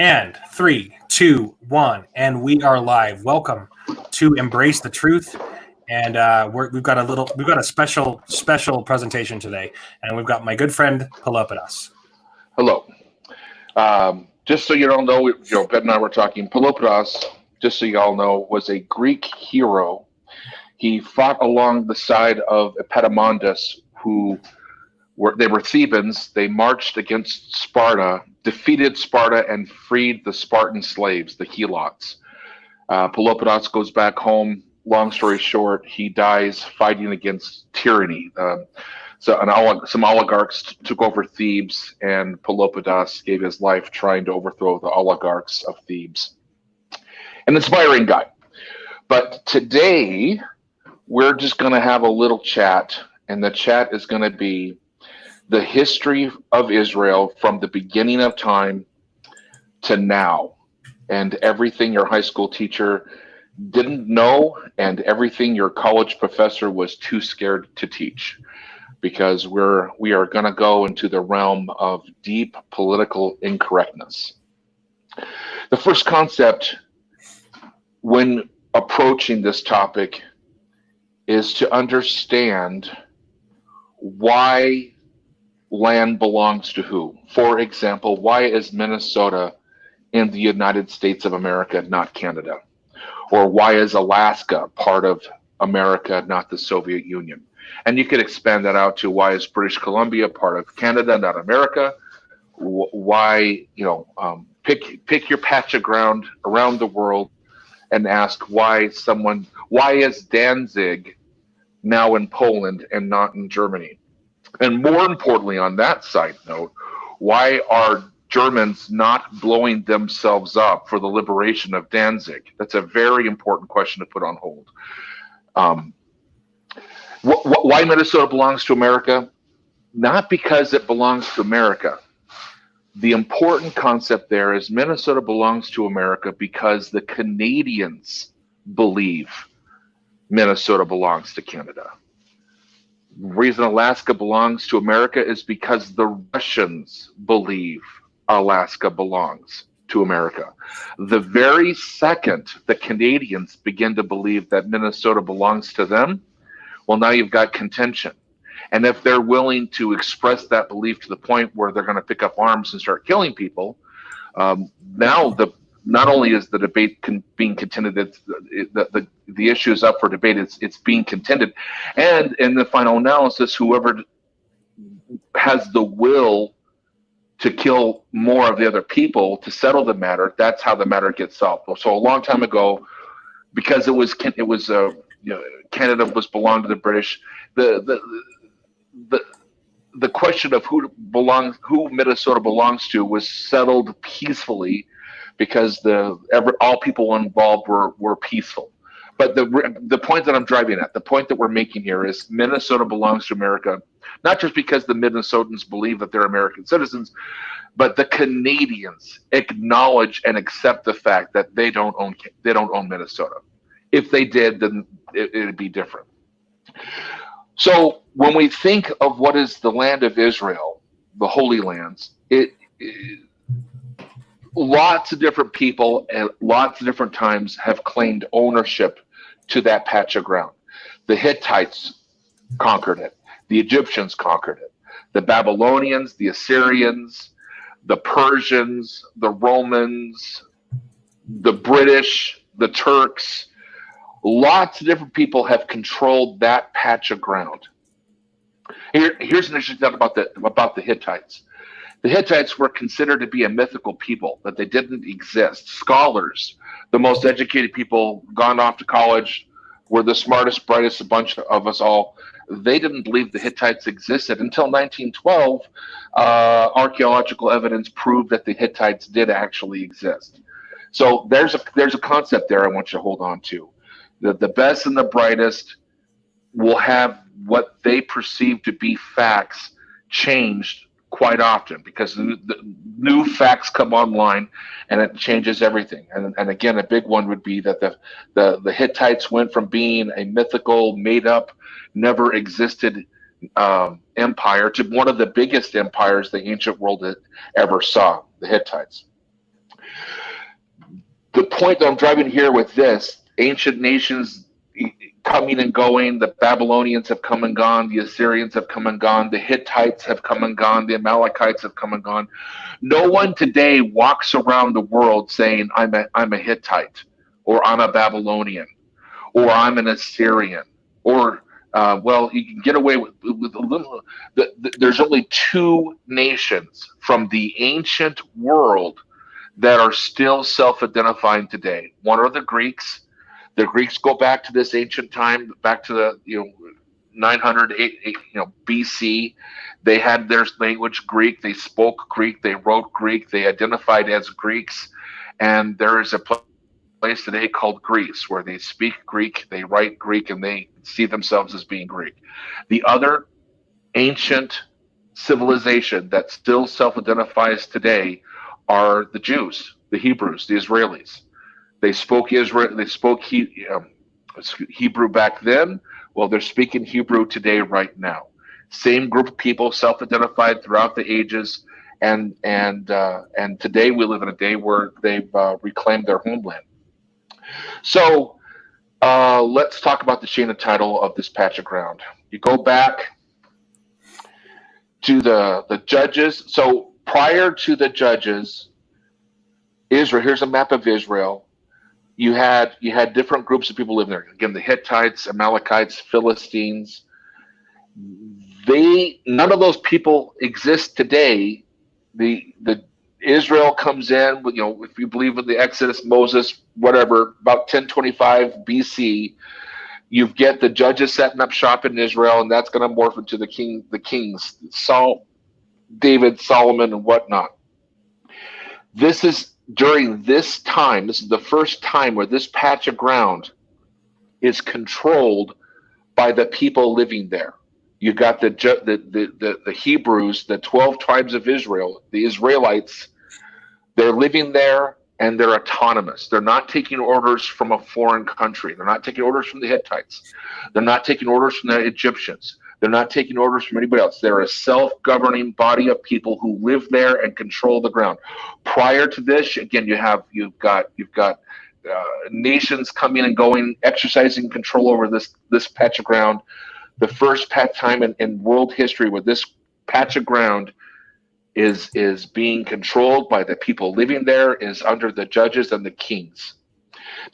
And 3, 2, 1, and we are live. Welcome to Embrace the Truth, and we've got a special presentation today, and we've got my good friend Pelopidas. Hello. Just so you don't know, Ben and I were talking. Pelopidas, just so you all know, was a Greek hero. He fought along the side of Epaminondas, they were Thebans. They marched against Sparta, defeated Sparta, and freed the Spartan slaves, the Helots. Pelopidas goes back home. Long story short, he dies fighting against tyranny. Some oligarchs took over Thebes, and Pelopidas gave his life trying to overthrow the oligarchs of Thebes. An inspiring guy. But today, we're just going to have a little chat, and the chat is going to be the history of Israel from the beginning of time to now, and everything your high school teacher didn't know, and everything your college professor was too scared to teach, because we are going to go into the realm of deep political incorrectness. The first concept when approaching this topic is to understand why land belongs to who. For example, why is Minnesota in the United States of America, not Canada? Or why is Alaska part of America, not the Soviet Union? And you could expand that out to why is British Columbia part of Canada, not America? Why, pick your patch of ground around the world and ask why is Danzig now in Poland and not in Germany? And more importantly, on that side note, why are Germans not blowing themselves up for the liberation of Danzig? That's a very important question to put on hold. Why Minnesota belongs to America? Not because it belongs to America. The important concept there is Minnesota belongs to America because the Canadians believe Minnesota belongs to Canada. The reason Alaska belongs to America is because the Russians believe Alaska belongs to America. The very second the Canadians begin to believe that Minnesota belongs to them, well, now you've got contention. And if they're willing to express that belief to the point where they're going to pick up arms and start killing people, not only is the debate being contended, the issue is up for debate. It's being contended, and in the final analysis, whoever has the will to kill more of the other people to settle the matter, that's how the matter gets solved. So a long time ago, because Canada was belonged to the British, the question of who Minnesota belongs to was settled peacefully, because all people involved were peaceful. But the point that I'm driving at, the point that we're making here, is Minnesota belongs to America, not just because the Minnesotans believe that they're American citizens, but the Canadians acknowledge and accept the fact that they don't own Minnesota. If they did, then it'd be different. So when we think of what is the land of Israel, the Holy Lands, lots of different people at lots of different times have claimed ownership to that patch of ground. The Hittites conquered it. The Egyptians conquered it. The Babylonians, the Assyrians, the Persians, the Romans, the British, the Turks. Lots of different people have controlled that patch of ground. Here's an interesting thing about the Hittites. The Hittites were considered to be a mythical people, that they didn't exist. Scholars, the most educated people, gone off to college, were the smartest, brightest bunch of us all. They didn't believe the Hittites existed until 1912. Archaeological evidence proved that the Hittites did actually exist. So there's a concept there I want you to hold on to. The best and the brightest will have what they perceive to be facts changed quite often, because the new facts come online and it changes everything. And again, a big one would be that the Hittites went from being a mythical, made up, never existed empire to one of the biggest empires the ancient world ever saw, the Hittites. The point that I'm driving here with this, ancient nations coming and going, the Babylonians have come and gone, the Assyrians have come and gone, the Hittites have come and gone, the Amalekites have come and gone. No one today walks around the world saying, I'm a Hittite, or I'm a Babylonian, or I'm an Assyrian, or well, you can get away with a little. There's only two nations from the ancient world that are still self-identifying today. One are the Greeks. The Greeks go back to this ancient time, back to the 900 BC. They had their language Greek. They spoke Greek. They wrote Greek. They identified as Greeks, and there is a place today called Greece where they speak Greek, they write Greek, and they see themselves as being Greek. The other ancient civilization that still self-identifies today are the Jews, the Hebrews, the Israelis. They spoke Israel. They spoke Hebrew back then. Well, they're speaking Hebrew today, right now. Same group of people, self-identified throughout the ages, and today we live in a day where they've reclaimed their homeland. So let's talk about the chain of title of this patch of ground. You go back to the judges. So prior to the judges, Israel. Here's a map of Israel. You had different groups of people living there. Again, the Hittites, Amalekites, Philistines. None of those people exist today. The Israel comes in, if you believe in the Exodus, Moses, whatever, about 1025 BC, you get the judges setting up shop in Israel, and that's going to morph into the kings, Saul, David, Solomon, and whatnot. This is during this time. This is the first time where this patch of ground is controlled by the people living there. You've got the Hebrews, the 12 tribes of Israel, the Israelites. They're living there and they're autonomous. They're not taking orders from a foreign country. They're not taking orders from the Hittites. They're not taking orders from the Egyptians. They're not taking orders from anybody else. They're a self-governing body of people who live there and control the ground. Prior to this, again, you've got nations coming and going, exercising control over this patch of ground. The first time in world history where this patch of ground is being controlled by the people living there is under the judges and the kings.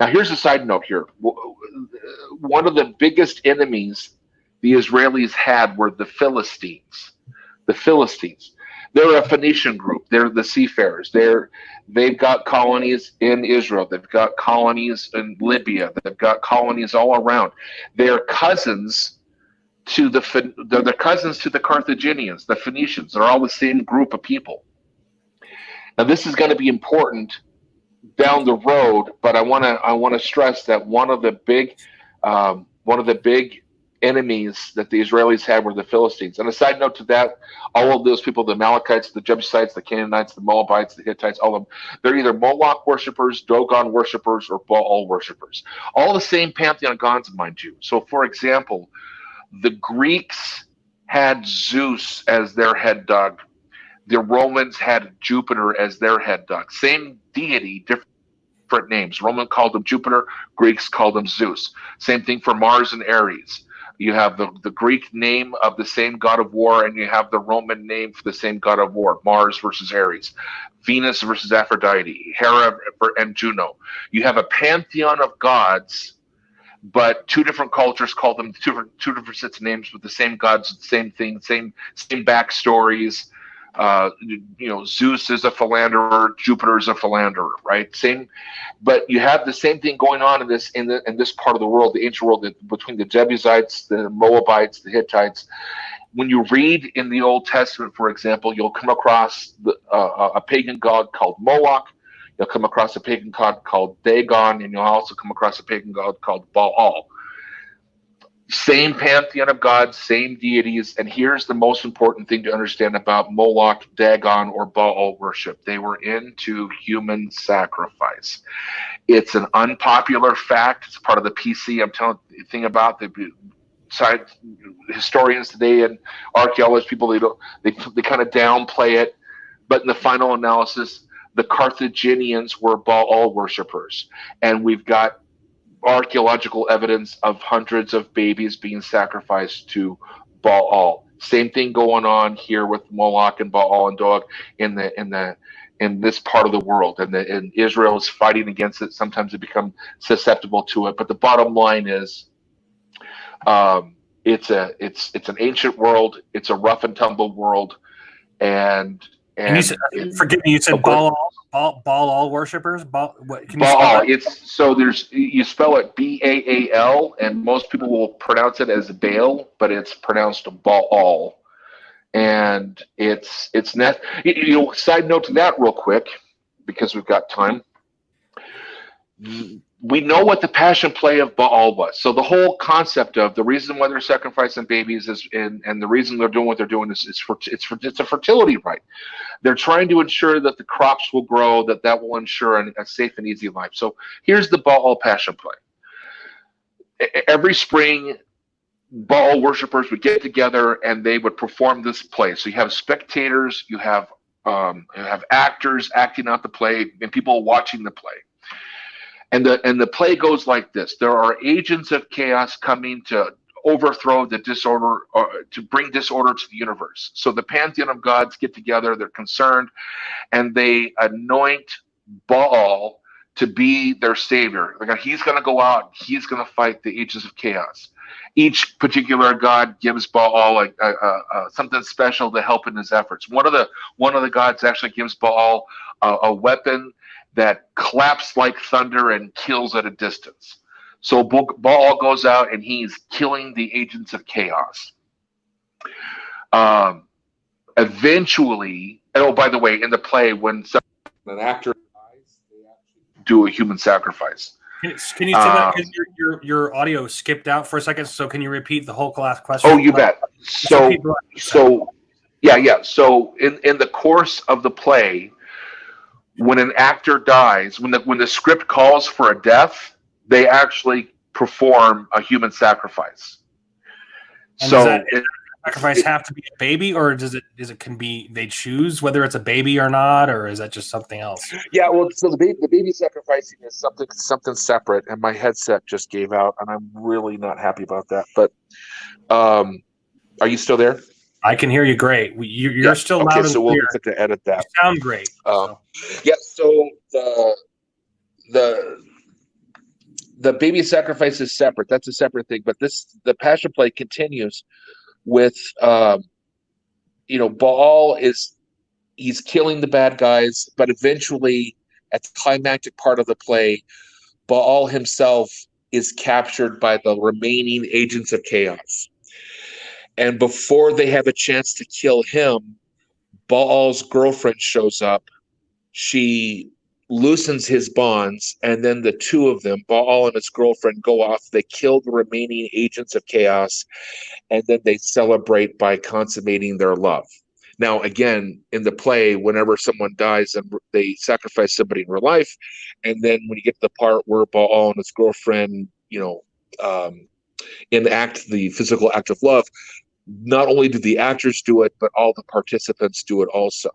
Now, here's a side note here. One of the biggest enemies the Israelis had were the Philistines. The Philistines. They're a Phoenician group. They're the seafarers. They've got colonies in Israel. They've got colonies in Libya. They've got colonies all around. They're cousins to the Carthaginians, the Phoenicians. They're all the same group of people. Now, this is going to be important down the road, but I want to stress that one of the big enemies that the Israelis had were the Philistines. And a side note to that, all of those people, the Amalekites, the Jebusites, the Canaanites, the Moabites, the Hittites, all of them, they're either Moloch worshippers, Dagon worshippers, or Baal worshippers. All the same pantheon of gods, mind you. So, for example, the Greeks had Zeus as their head dog. The Romans had Jupiter as their head dog. Same deity, different names. Roman called him Jupiter, Greeks called him Zeus. Same thing for Mars and Ares. You have the Greek name of the same god of war, and you have the Roman name for the same god of war, Mars versus Ares, Venus versus Aphrodite, Hera and Juno. You have a pantheon of gods, but two different cultures call them two different sets of names with the same gods, same thing, same backstories. Zeus is a philanderer, Jupiter is a philanderer, right? Same, but you have the same thing going on in this part of the world, the ancient world, between the Jebusites, the Moabites, the Hittites. When you read in the Old Testament, for example, you'll come across a pagan god called Moloch. You'll come across a pagan god called Dagon, and you'll also come across a pagan god called Baal. Same pantheon of gods, same deities, and here's the most important thing to understand about Moloch, Dagon, or Baal worship. They were into human sacrifice. It's an unpopular fact. It's part of the PC. I'm telling you the thing about the science historians today and archaeologists, people they kind of downplay it, but in the final analysis, the Carthaginians were Baal worshippers, and we've got archaeological evidence of hundreds of babies being sacrificed to Baal. Same thing going on here with Moloch and Baal and Dog in this part of the world, and Israel is fighting against it. Sometimes they become susceptible to it, but the bottom line is, it's an ancient world. It's a rough and tumble world, and you said, forgive me, you said Baal worshippers. What can you spell Baal. that? It's so you spell it Baal, and most people will pronounce it as Baal, but it's pronounced Baal. And it's net. Side note to that, real quick, because we've got time. We know what the passion play of Baal was. So the whole concept of the reason why they're sacrificing babies is, and the reason they're doing what they're doing is it's a fertility rite. They're trying to ensure that the crops will grow, that will ensure a safe and easy life. So here's the Baal passion play. Every spring, Baal worshippers would get together and they would perform this play. So you have spectators, you have actors acting out the play, and people watching the play. And the play goes like this: there are agents of chaos coming to overthrow the disorder, or to bring disorder to the universe. So the pantheon of gods get together, they're concerned, and they anoint Baal to be their savior. He's going to go out, he's going to fight the agents of chaos. Each particular god gives Baal something special to help in his efforts. One of the gods actually gives Baal a weapon that claps like thunder and kills at a distance. So Baal goes out and he's killing the agents of chaos. Eventually, oh, by the way, in the play, when an actor dies, they actually do a human sacrifice. Can you say that, because your audio skipped out for a second? So can you repeat the whole last question? Oh, you bet. So yeah. So in the course of the play, when an actor dies, when the script calls for a death, they actually perform a human sacrifice. And so does that sacrifice have to be a baby, or does it can be they choose whether it's a baby or not, or is that just something else? Yeah, well, so the baby sacrificing is something separate, and my headset just gave out, and I'm really not happy about that. But are you still there? I can hear you great. You're still loud and clear. So we'll have to edit that. You sound great. Yeah. So the baby sacrifice is separate. That's a separate thing. But the passion play continues with Baal he's killing the bad guys, but eventually at the climactic part of the play, Baal himself is captured by the remaining agents of chaos. And before they have a chance to kill him, Baal's girlfriend shows up. She loosens his bonds, and then the two of them, Baal and his girlfriend, go off. They kill the remaining agents of chaos, and then they celebrate by consummating their love. Now, again, in the play, whenever someone dies, and they sacrifice somebody in real life, and then when you get to the part where Baal and his girlfriend, enact the physical act of love, not only do the actors do it, but all the participants do it also.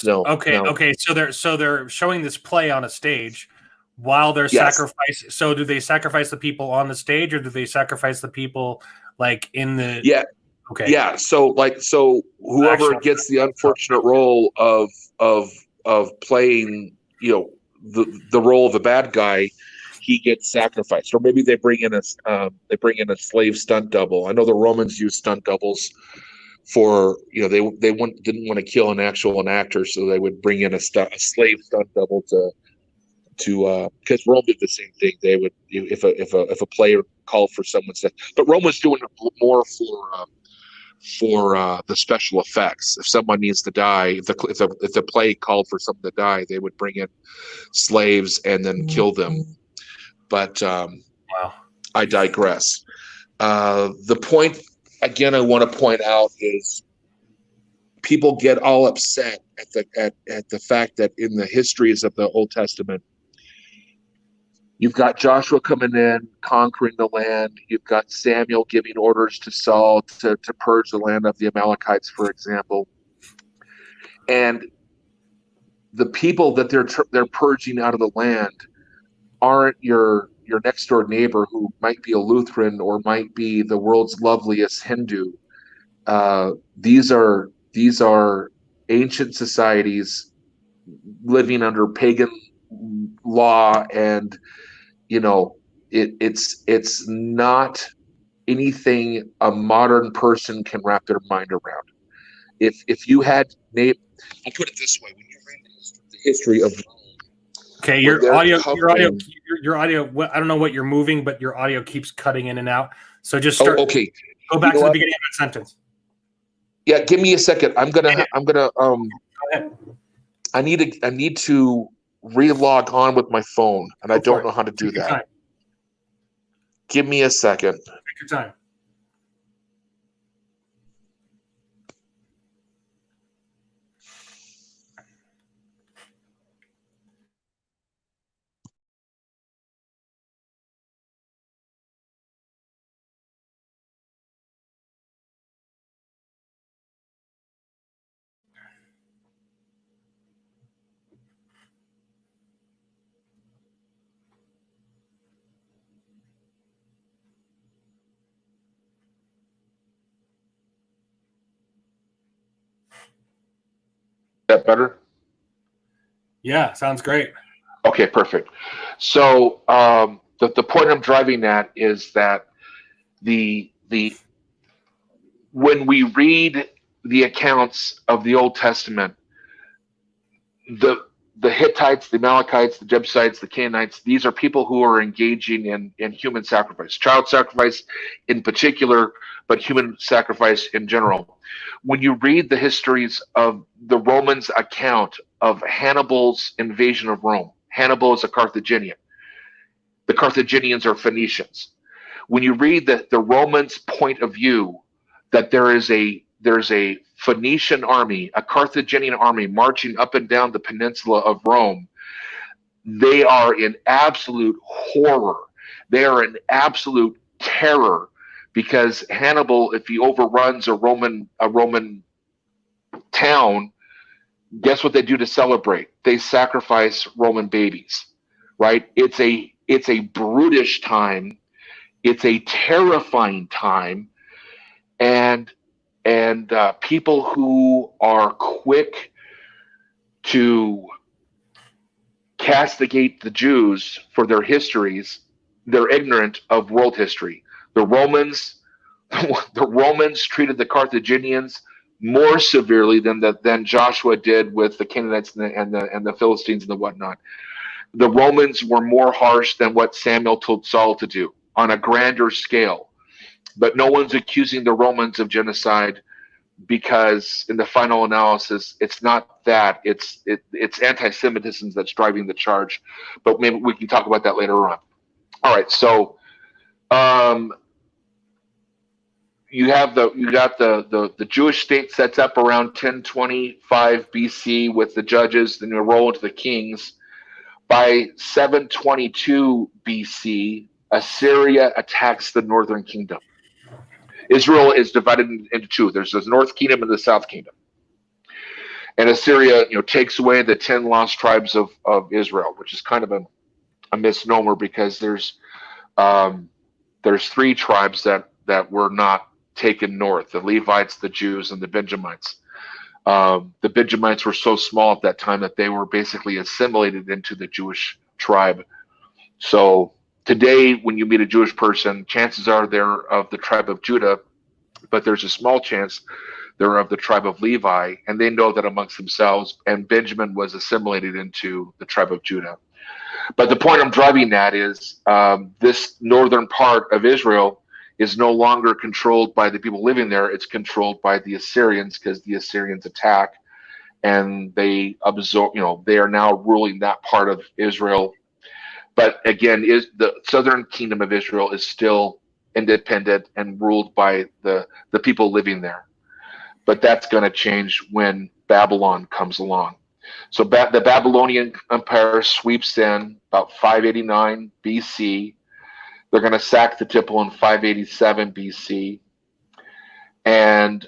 Okay. So they're showing this play on a stage while they're sacrificing. So do they sacrifice the people on the stage, or do they sacrifice the people like in the? Yeah. Okay. Yeah. So whoever gets the unfortunate role of playing, the role of a bad guy, he gets sacrificed. Or maybe they bring in a slave stunt double. I know the Romans used stunt doubles for, they didn't want to kill an actor, so they would bring in a slave stunt double to because Rome did the same thing. They would, if a player called for someone's death, but Rome was doing it more for the special effects. If someone needs to die, if the play called for someone to die, they would bring in slaves and then kill them. But wow. I digress. The point, again, I want to point out is people get all upset at the fact that in the histories of the Old Testament, you've got Joshua coming in, conquering the land. You've got Samuel giving orders to Saul to purge the land of the Amalekites, for example. And the people that they're purging out of the land aren't your next door neighbor who might be a Lutheran or might be the world's loveliest Hindu. These are ancient societies living under pagan law, and it's not anything a modern person can wrap their mind around. If you had I'll put it this way: when you read the history of okay, your audio. I don't know what you're moving, but your audio keeps cutting in and out. So just start. Oh, okay. Go back to the beginning of that sentence. Yeah, give me a second. I'm gonna. Go ahead. I need to re-log on with my phone, and I don't know how to do that. Give me a second. Take your time. That better? Yeah, sounds great. Okay, perfect. So the point I'm driving at is that the when we read the accounts of the Old Testament, the Hittites, the Amalekites, the Jebusites, the Canaanites, these are people who are engaging in human sacrifice, child sacrifice in particular, but human sacrifice in general. When you read the histories of the Romans' account of Hannibal's invasion of Rome, Hannibal is a Carthaginian. The Carthaginians are Phoenicians. When you read the Romans' point of view that there's a Phoenician army, a Carthaginian army marching up and down the peninsula of Rome, they are in absolute horror. They are in absolute terror because Hannibal, if he overruns a Roman town, guess what they do to celebrate? They sacrifice Roman babies, right? It's a brutish time. It's a terrifying time, and people who are quick to castigate the Jews for their histories, they're ignorant of world history. The Romans treated the Carthaginians more severely than Joshua did with the Canaanites and the Philistines and the whatnot. The Romans were more harsh than what Samuel told Saul to do on a grander scale. But no one's accusing the Romans of genocide because in the final analysis, it's not that. It's anti-Semitism that's driving the charge. But maybe we can talk about that later on. All right, so you got the Jewish state sets up around 1025 BC with the judges, then you roll into the kings. By 722 BC, Assyria attacks the northern kingdom. Israel is divided into two. There's the north kingdom and the south kingdom. And Assyria, takes away the 10 lost tribes of Israel, which is kind of a misnomer because there's 3 tribes that were not taken north: the Levites, the Jews, and the Benjamites. The Benjamites were so small at that time that they were basically assimilated into the Jewish tribe. So today, when you meet a Jewish person, chances are they're of the tribe of Judah, but there's a small chance they're of the tribe of Levi, and they know that amongst themselves, and Benjamin was assimilated into the tribe of Judah. But the point I'm driving at is this northern part of Israel is no longer controlled by the people living there. It's controlled by the Assyrians because the Assyrians attack and they absorb, they are now ruling that part of Israel. But again, the southern kingdom of Israel is still independent and ruled by the people living there. But that's going to change when Babylon comes along. So the Babylonian Empire sweeps in about 589 BC. They're going to sack the temple in 587 BC. And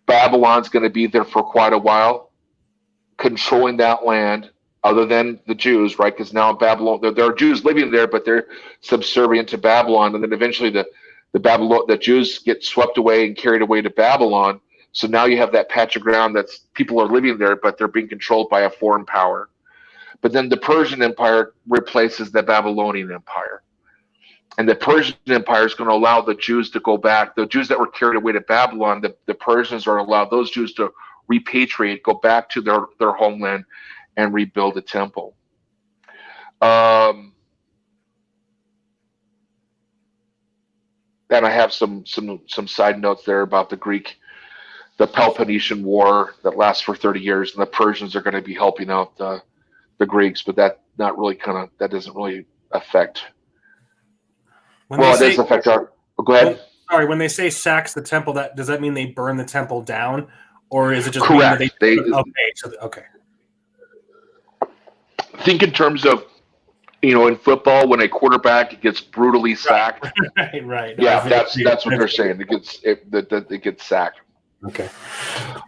Babylon's going to be there for quite a while. controlling that land other than the Jews, right? Because now Babylon, there are Jews living there, but they're subservient to Babylon. And then eventually the Jews get swept away and carried away to Babylon. So now you have that patch of ground that's people are living there, but they're being controlled by a foreign power. But then the Persian Empire replaces the Babylonian Empire. And the Persian Empire is going to allow the Jews to go back. The Jews that were carried away to Babylon, the Persians are allowed those Jews to repatriate, go back to their homeland, and rebuild the temple. And I have some side notes there about the Peloponnesian War that lasts for 30 years, and the Persians are going to be helping out the Greeks, but that doesn't really affect. It does affect our. Go ahead. Sorry, when they say sacks the temple, does that mean they burn the temple down, or is it just correct? Okay. Think in terms of, in football when a quarterback gets brutally sacked. Right. Yeah, that's what they're saying. It gets sacked. Okay.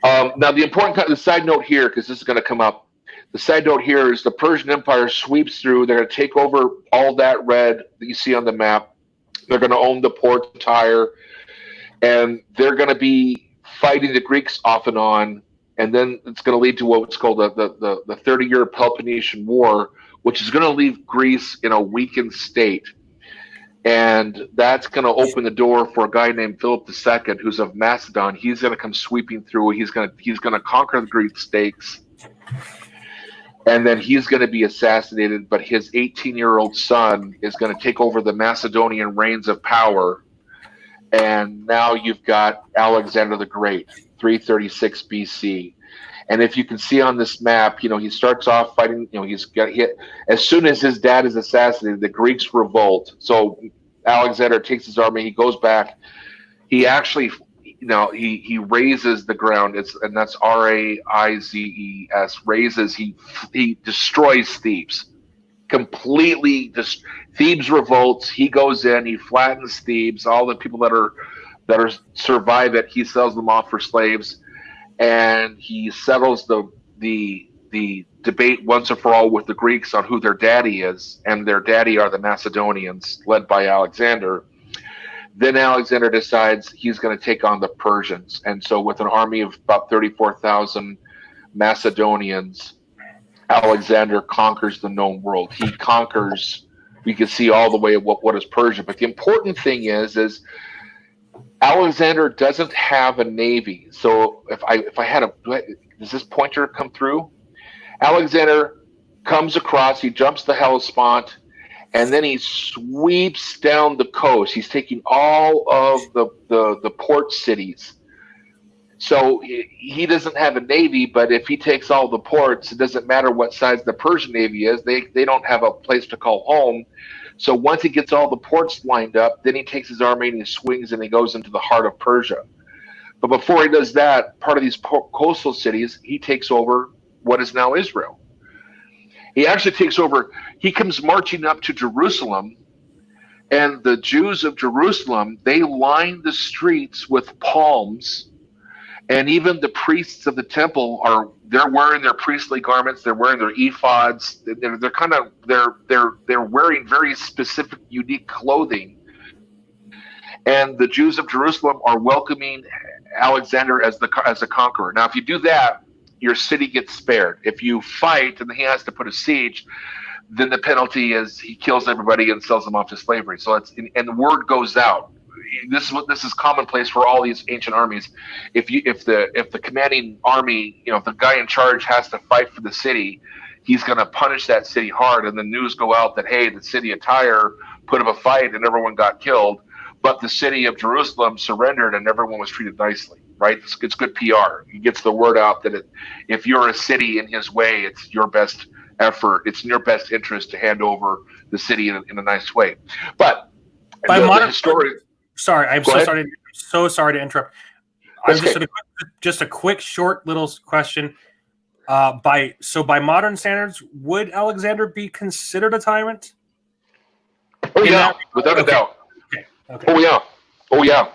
Now the side note here, because this is going to come up. The side note here is the Persian Empire sweeps through. They're going to take over all that red that you see on the map. They're going to own the port of Tyre, and they're going to be fighting the Greeks off and on. And then it's going to lead to what's called the 30-year Peloponnesian War, which is going to leave Greece in a weakened state. And that's going to open the door for a guy named Philip II, who's of Macedon. He's going to come sweeping through. He's going to conquer the Greek states. And then he's going to be assassinated, but his 18-year-old son is going to take over the Macedonian reins of power. And now you've got Alexander the Great, 336 BC. And if you can see on this map, he starts off fighting, he's got hit. As soon as his dad is assassinated, the Greeks revolt. So Alexander takes his army, he goes back. He actually, he raises the ground. And that's Raizes, raises. He destroys Thebes. Completely, Thebes revolts. He goes in, he flattens Thebes. All the people that are survive it, he sells them off for slaves. And he settles the debate once and for all with the Greeks on who their daddy is, and their daddy are the Macedonians, led by Alexander. Then Alexander decides he's going to take on the Persians, and so with an army of about 34,000 Macedonians, Alexander conquers the known world. He conquers. We can see all the way what is Persia, but the important thing is Alexander doesn't have a navy. So if I had does this pointer come through? Alexander comes across, he jumps the Hellespont, and then he sweeps down the coast. He's taking all of the port cities. So he doesn't have a navy, but if he takes all the ports, it doesn't matter what size the Persian navy is. They don't have a place to call home. So once he gets all the ports lined up, then he takes his army and he swings and he goes into the heart of Persia. But before he does that, part of these coastal cities, he takes over what is now Israel. He actually takes over, he comes marching up to Jerusalem, and the Jews of Jerusalem, they line the streets with palms, and even the priests of the temple they're wearing their priestly garments, they're wearing their ephods, they're wearing very specific, unique clothing. And the Jews of Jerusalem are welcoming Alexander as a conqueror. Now, if you do that, your city gets spared. If you fight and he has to put a siege, then the penalty is he kills everybody and sells them off to slavery. So and the word goes out. This is commonplace for all these ancient armies. If the commanding army, if the guy in charge has to fight for the city, he's going to punish that city hard, and the news go out that, hey, the city of Tyre put up a fight and everyone got killed, but the city of Jerusalem surrendered and everyone was treated nicely, right? It's good PR. He gets the word out that if you're a city in his way, it's your best effort. It's in your best interest to hand over the city in a nice way. But by modern historian. Sorry, I'm so sorry to interrupt. Just a quick, short little question. By modern standards, would Alexander be considered a tyrant? Oh yeah, without a doubt. Okay. Oh yeah.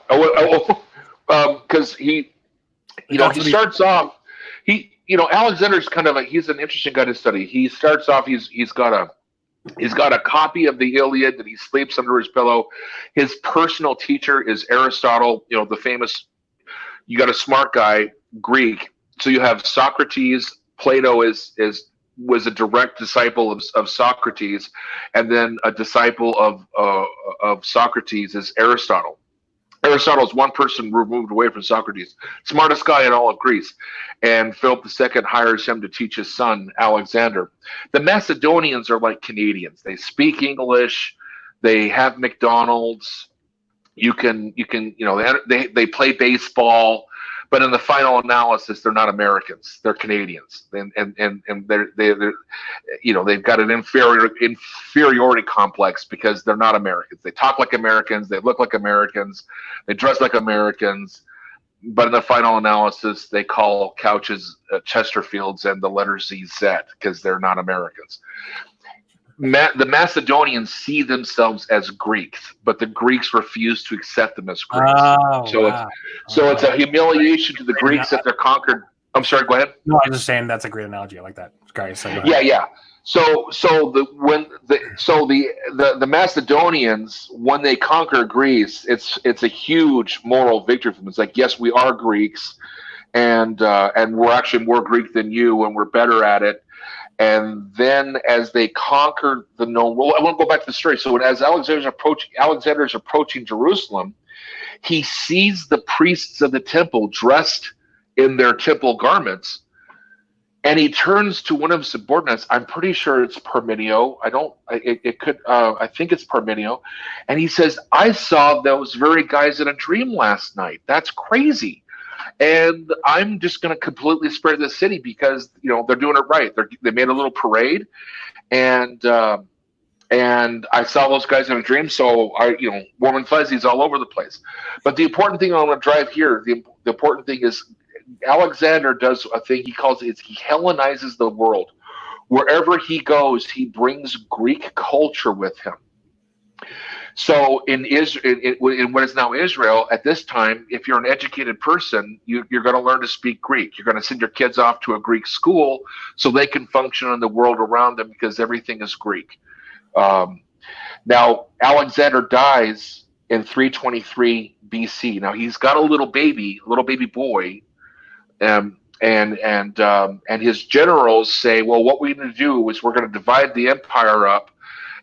Because he starts off. Alexander's kind of he's an interesting guy to study. He starts off, he's got a copy of the Iliad that he sleeps under his pillow. His personal teacher is Aristotle, the famous. You got a smart guy, Greek. So you have Socrates. Plato was a direct disciple of Socrates, and then a disciple of Socrates is Aristotle. Aristotle is one person removed away from Socrates, smartest guy in all of Greece. And Philip II hires him to teach his son, Alexander. The Macedonians are like Canadians. They speak English. They have McDonald's. They play baseball. But in the final analysis, they're not Americans. They're Canadians, and they've got an inferiority complex because they're not Americans. They talk like Americans, they look like Americans, they dress like Americans, but in the final analysis, they call couches Chesterfields and the letter Z because they're not Americans. The Macedonians see themselves as Greeks, but the Greeks refuse to accept them as Greeks. It's a humiliation to the Greeks that they're conquered. I'm sorry, go ahead. No, I'm just saying that's a great analogy. I like that, guys. Yeah. So the Macedonians, when they conquer Greece, it's a huge moral victory for them. It's like, yes, we are Greeks, and we're actually more Greek than you, and we're better at it. And then as they conquer the known world, I want to go back to the story. So as Alexander's approaching Jerusalem, he sees the priests of the temple dressed in their temple garments, and he turns to one of his subordinates. I'm pretty sure it's Parmenio. I think it's Parmenio. And he says, I saw those very guys in a dream last night. That's crazy. And I'm just going to completely spare the city because they're doing it right. They made a little parade, and I saw those guys in a dream. So warm and fuzzies all over the place. But the important thing I want to drive here, the important thing is Alexander does a thing he calls he Hellenizes the world. Wherever he goes, he brings Greek culture with him. So in what is now Israel at this time, if you're an educated person, you're going to learn to speak Greek. You're going to send your kids off to a Greek school so they can function in the world around them because everything is Greek. Now Alexander dies in 323 BC. Now he's got a little baby boy, and his generals say, well, what we're going to do is we're going to divide the empire up,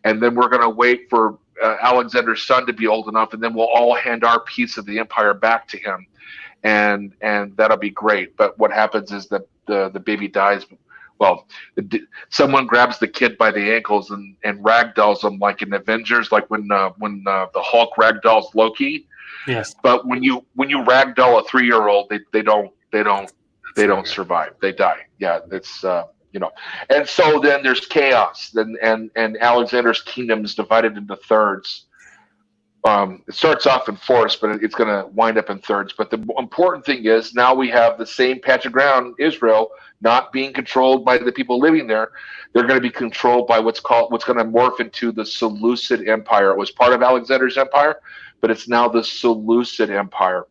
and then we're going to wait for Alexander's son to be old enough, and then we'll all hand our piece of the empire back to him, and that'll be great. But what happens is that the baby dies. Well, someone grabs the kid by the ankles and ragdolls him like in Avengers, like when the Hulk ragdolls Loki. Yes. But when you ragdoll a 3-year-old, they don't survive. They die. Yeah, it's And so then there's chaos. And Alexander's kingdom is divided into thirds. It starts off in fourths, but it's going to wind up in thirds. But the important thing is now we have the same patch of ground, Israel, not being controlled by the people living there. They're going to be controlled by what's going to morph into the Seleucid Empire. It was part of Alexander's empire, but it's now the Seleucid Empire.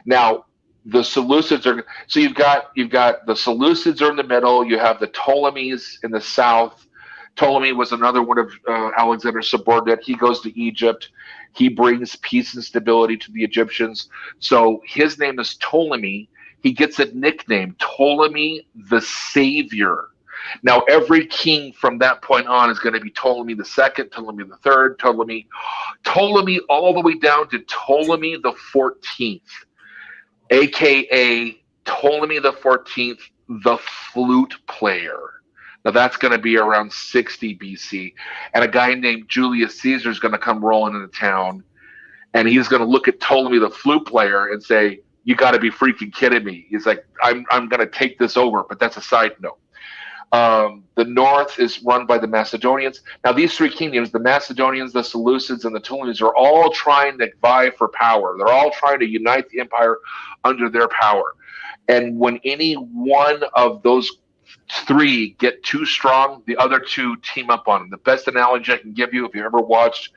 Now, the Seleucids are, so you've got the Seleucids are in the middle. You have the Ptolemies in the south. Ptolemy was another one of Alexander's subordinate. He goes to Egypt. He brings peace and stability to the Egyptians. So his name is Ptolemy. He gets a nickname, Ptolemy the Savior. Now, every king from that point on is going to be Ptolemy the Second, Ptolemy the Third, Ptolemy all the way down to Ptolemy the 14th, a.k.a. Ptolemy the 14th, the flute player. Now, that's going to be around 60 BC. And a guy named Julius Caesar is going to come rolling into town, and he's going to look at Ptolemy the flute player and say, you got to be freaking kidding me. He's like, I'm going to take this over, but that's a side note. The north is run by the Macedonians. Now, these three kingdoms, the Macedonians, the Seleucids, and the Ptolemies, are all trying to vie for power. They're all trying to unite the empire under their power. And when any one of those three get too strong, the other two team up on them. The best analogy I can give you, if you ever watched,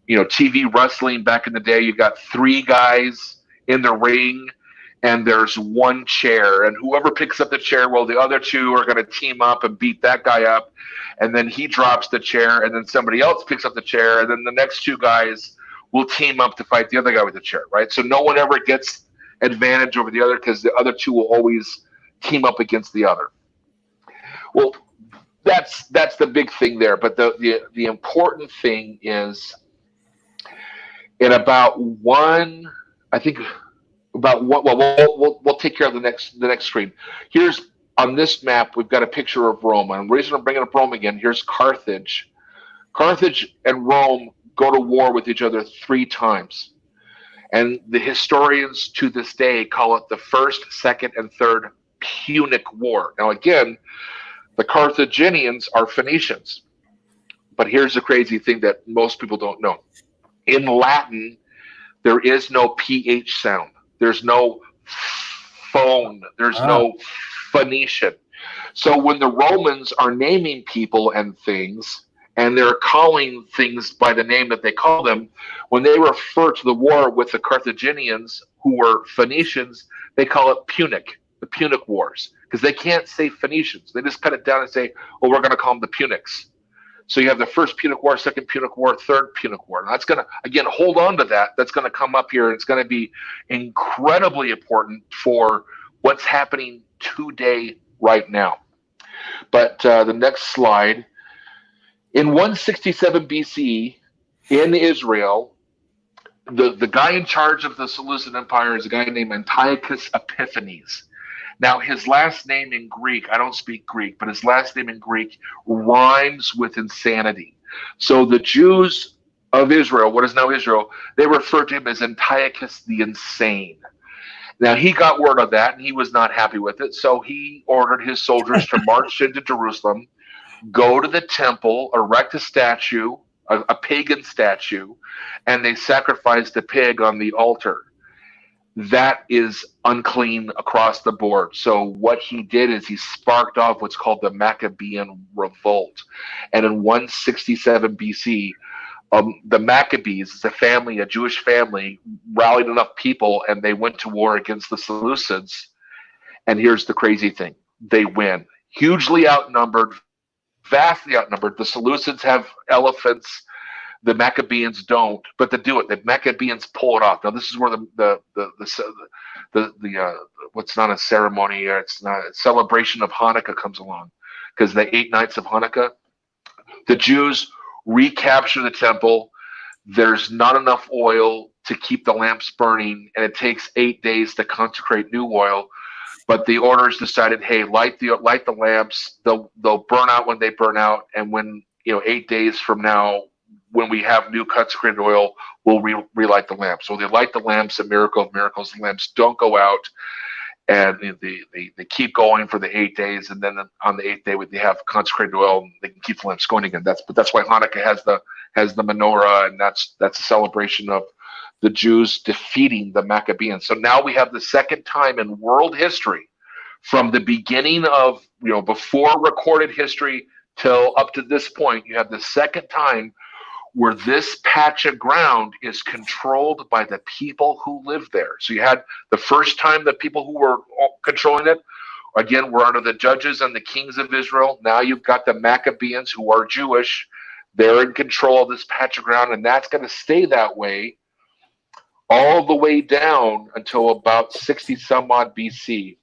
TV wrestling back in the day, you got three guys in the ring, and there's one chair, and whoever picks up the chair, well, the other two are going to team up and beat that guy up, and then he drops the chair, and then somebody else picks up the chair, and then the next two guys will team up to fight the other guy with the chair, right? So no one ever gets advantage over the other because the other two will always team up against the other. Well, that's the big thing there. But the important thing is, in about one, I think about one. Well, we'll take care of the next screen. Here's on this map. We've got a picture of Rome, and the reason I'm bringing up Rome again. Here's Carthage. Carthage and Rome go to war with each other 3 times, and the historians to this day call it the First, Second, and Third Punic War. Now, again, the Carthaginians are Phoenicians, but here's the crazy thing that most people don't know. In Latin, there is no PH sound. There's no phone. There's no Phoenician. So when the Romans are naming people and things, and they're calling things by the name that they call them, when they refer to the war with the Carthaginians, who were Phoenicians, they call it Punic, the Punic Wars, because they can't say Phoenicians. They just cut it down and say, well, we're going to call them the Punics. So you have the First Punic War, Second Punic War, Third Punic War. And that's going to, again, hold on to that. That's going to come up here. It's going to be incredibly important for what's happening today right now. But the next slide. In 167 BC, in Israel, the guy in charge of the Seleucid Empire is a guy named Antiochus Epiphanes. Now, his last name in Greek, I don't speak Greek, but his last name in Greek rhymes with insanity. So the Jews of Israel, what is now Israel, they refer to him as Antiochus the Insane. Now, he got word of that, and he was not happy with it, so he ordered his soldiers to march into Jerusalem, go to the temple, erect a statue, a pagan statue, and they sacrificed a pig on the altar. That is unclean across the board. So what he did is he sparked off what's called the Maccabean Revolt. And in 167 BC, the Maccabees, a Jewish family, rallied enough people, and they went to war against the Seleucids. And here's the crazy thing. They win. Hugely outnumbered, vastly outnumbered. The Seleucids have elephants. The Maccabeans don't, but they do it. The Maccabeans pull it off. Now, this is where the what's not a ceremony, or it's not a celebration of Hanukkah comes along, because the 8 nights of Hanukkah, the Jews recapture the temple. There's not enough oil to keep the lamps burning, and it takes 8 days to consecrate new oil. But the orders decided, hey, light the lamps. They'll burn out when they burn out, and when 8 days from now, when we have new consecrated oil, we'll relight the lamps. So they light the lamps. A miracle of miracles, the lamps don't go out, and they keep going for the 8 days, and then on the 8th day, they have consecrated oil, and they can keep the lamps going again. That's why Hanukkah has the menorah, and that's a celebration of the Jews defeating the Maccabeans. So now we have the second time in world history, from the beginning of before recorded history till up to this point, you have the second time where this patch of ground is controlled by the people who live there. So you had the first time the people who were controlling it, again, were under the judges and the kings of Israel. Now you've got the Maccabees, who are Jewish. They're in control of this patch of ground, and that's going to stay that way all the way down until about 60 some odd BC.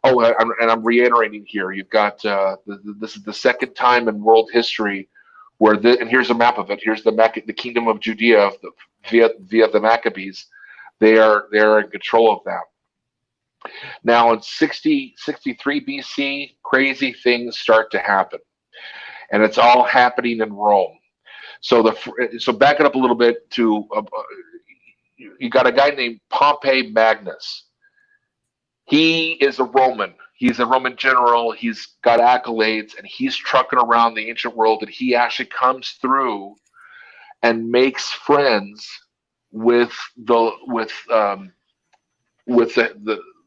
Oh, and I'm reiterating here. You've got this is the second time in world history where and here's a map of it. Here's the kingdom of Judea via the Maccabees. They're in control of that. Now in 63 BC, crazy things start to happen, and it's all happening in Rome. So back it up a little bit to you got a guy named Pompey Magnus. He is a Roman. He's a Roman general. He's got accolades, and he's trucking around the ancient world. And he actually comes through and makes friends with the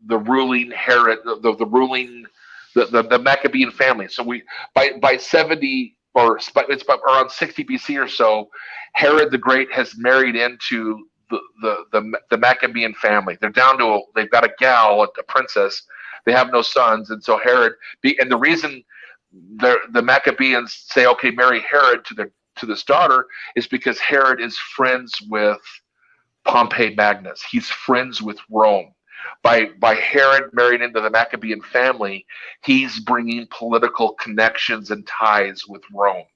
ruling Herod, the Maccabean family. So by 70 or it's around 60 BC or so, Herod the Great has married into the Maccabean family. They're down to they've got a gal, a princess. They have no sons, and so Herod. And the reason the Maccabeans say, okay, marry Herod to this daughter is because Herod is friends with Pompey Magnus. He's friends with Rome. By Herod marrying into the Maccabean family, he's bringing political connections and ties with Rome.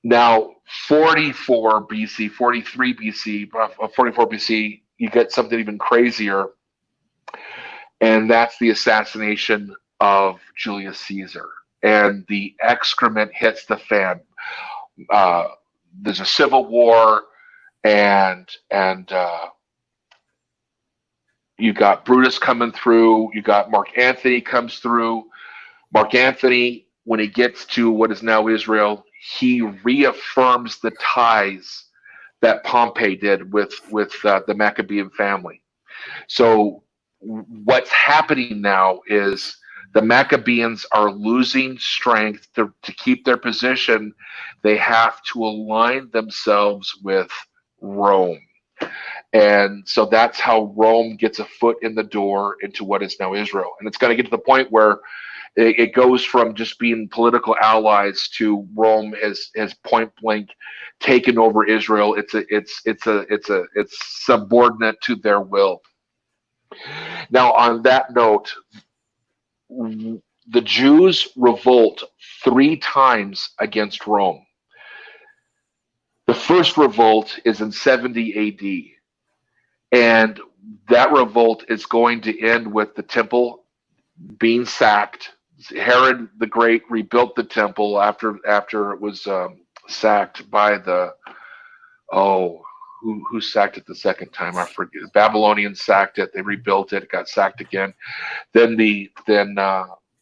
Now, 44 BC, 43 BC, 44 BC, you get something even crazier, and that's the assassination of Julius Caesar. And the excrement hits the fan. There's a civil war, and you got Brutus coming through. You got Mark Antony comes through. Mark Antony, when he gets to what is now Israel, he reaffirms the ties that Pompey did with the Maccabean family. So what's happening now is the Maccabeans are losing strength to keep their position. They have to align themselves with Rome. And so that's how Rome gets a foot in the door into what is now Israel. And it's going to get to the point where it goes from just being political allies to Rome has point blank taken over Israel. It's subordinate to their will. Now, on that note, the Jews revolt 3 times against Rome. The first revolt is in 70 AD. And that revolt is going to end with the temple being sacked. Herod the Great rebuilt the temple after it was sacked by who sacked it the second time? I forget. The Babylonians sacked it. They rebuilt it. It got sacked again. Then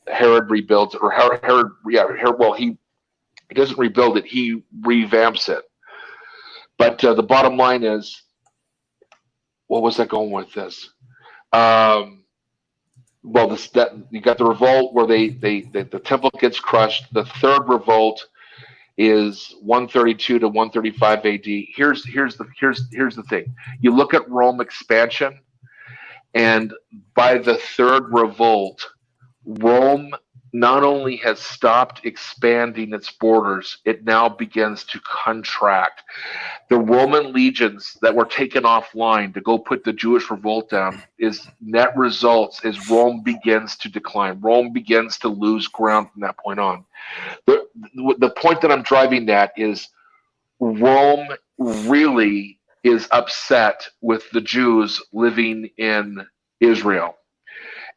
Herod rebuilds it, or Herod. Well, he doesn't rebuild it. He revamps it. But the bottom line is, what was I going with this? You got the revolt where the temple gets crushed. The third revolt is 132 to 135 AD. Here's the thing. You look at Rome expansion, and by the third revolt, Rome not only has stopped expanding its borders, it now begins to contract. The Roman legions that were taken offline to go put the Jewish revolt down is net results as Rome begins to decline. Rome begins to lose ground from that point on. The point that I'm driving at is Rome really is upset with the Jews living in Israel.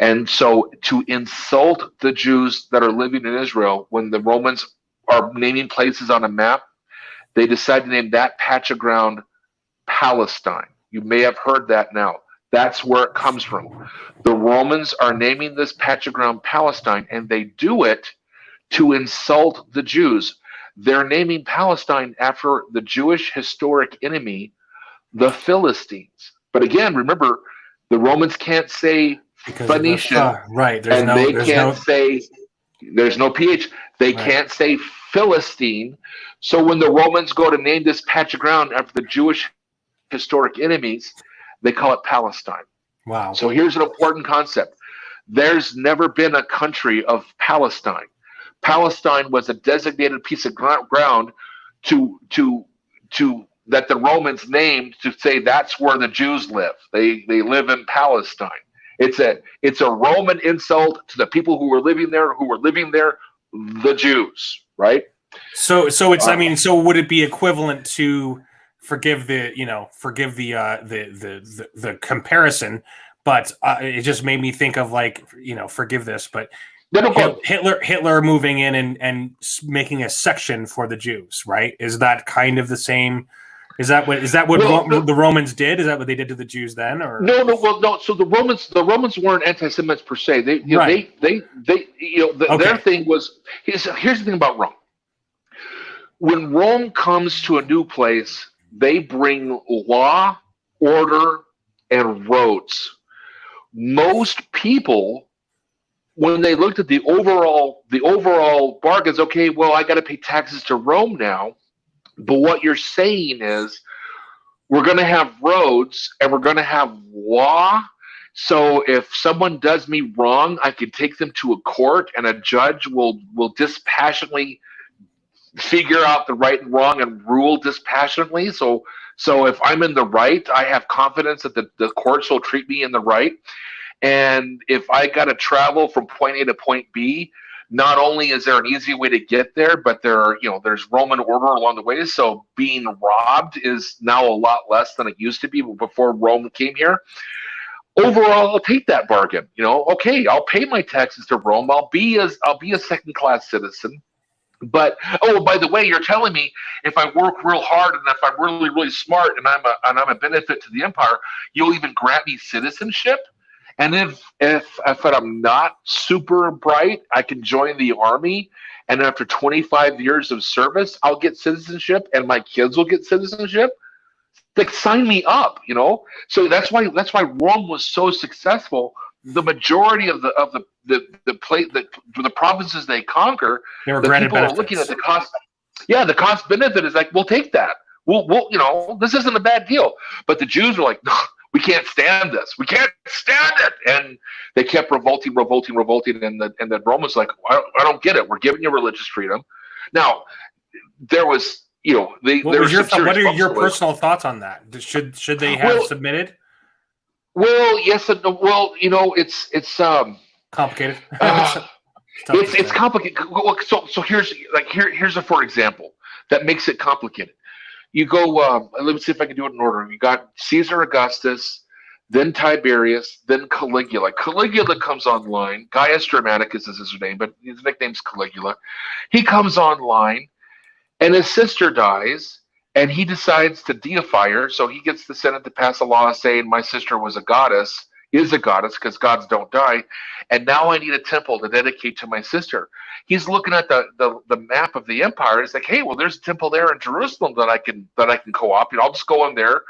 And so to insult the Jews that are living in Israel, when the Romans are naming places on a map, they decide to name that patch of ground Palestine. You may have heard that now. That's where it comes from. The Romans are naming this patch of ground Palestine, and they do it to insult the Jews. They're naming Palestine after the Jewish historic enemy, the Philistines. But again, remember, the Romans can't say Phoenician, right? There's no PH. They can't say Philistine. So when the Romans go to name this patch of ground after the Jewish historic enemies, they call it Palestine. Wow. So here's an important concept. There's never been a country of Palestine. Palestine was a designated piece of ground to that the Romans named to say that's where the Jews live. They live in Palestine. It's a Roman insult to the people who were living there, the Jews, right? So it's so would it be equivalent to forgive the comparison, but it just made me think of forgive this, but Hitler moving in and making a section for the Jews, right? Is that kind of the same? Is that what the Romans did? Is that what they did to the Jews then? Or no. So the Romans weren't anti-Semites per se. Their thing was here's the thing about Rome. When Rome comes to a new place, they bring law, order, and roads. Most people, when they looked at the overall bargains, okay, well, I got to pay taxes to Rome now. But what you're saying is we're going to have roads, and we're going to have law. So if someone does me wrong, I can take them to a court, and a judge will dispassionately figure out the right and wrong and rule dispassionately. So if I'm in the right, I have confidence that the courts will treat me in the right. And if I got to travel from point A to point B, not only is there an easy way to get there, but there's Roman order along the way. So being robbed is now a lot less than it used to be before Rome came here. Overall, I'll take that bargain. Okay, I'll pay my taxes to Rome. I'll be a second class citizen. But by the way, you're telling me if I work real hard and if I'm really, really smart and I'm a benefit to the empire, you'll even grant me citizenship. And if I'm not super bright, I can join the army, and after 25 years of service, I'll get citizenship, and my kids will get citizenship. Like, sign me up, So that's why Rome was so successful. The majority of the provinces they conquer, They were the granted people are benefits. looking at the cost. Yeah, the cost benefit is like, we'll take that. We'll this isn't a bad deal. But the Jews are like, no, we can't stand this. We can't stand it. And they kept revolting. And the Romans like, I don't get it. We're giving you religious freedom. Now, there was, What are your personal thoughts on that? Should they have submitted? Well, yes and no. Well, it's Complicated. It's complicated. So here's a for example that makes it complicated. You go. Let me see if I can do it in order. You got Caesar Augustus, then Tiberius, then Caligula. Caligula comes online. Gaius Germanicus is his name, but his nickname's Caligula. He comes online, and his sister dies, and he decides to deify her. So he gets the Senate to pass a law saying my sister is a goddess, because gods don't die, and now I need a temple to dedicate to my sister. He's looking at the map of the empire. It's like, hey, well, there's a temple there in Jerusalem that I can co-opt. I'll just go in there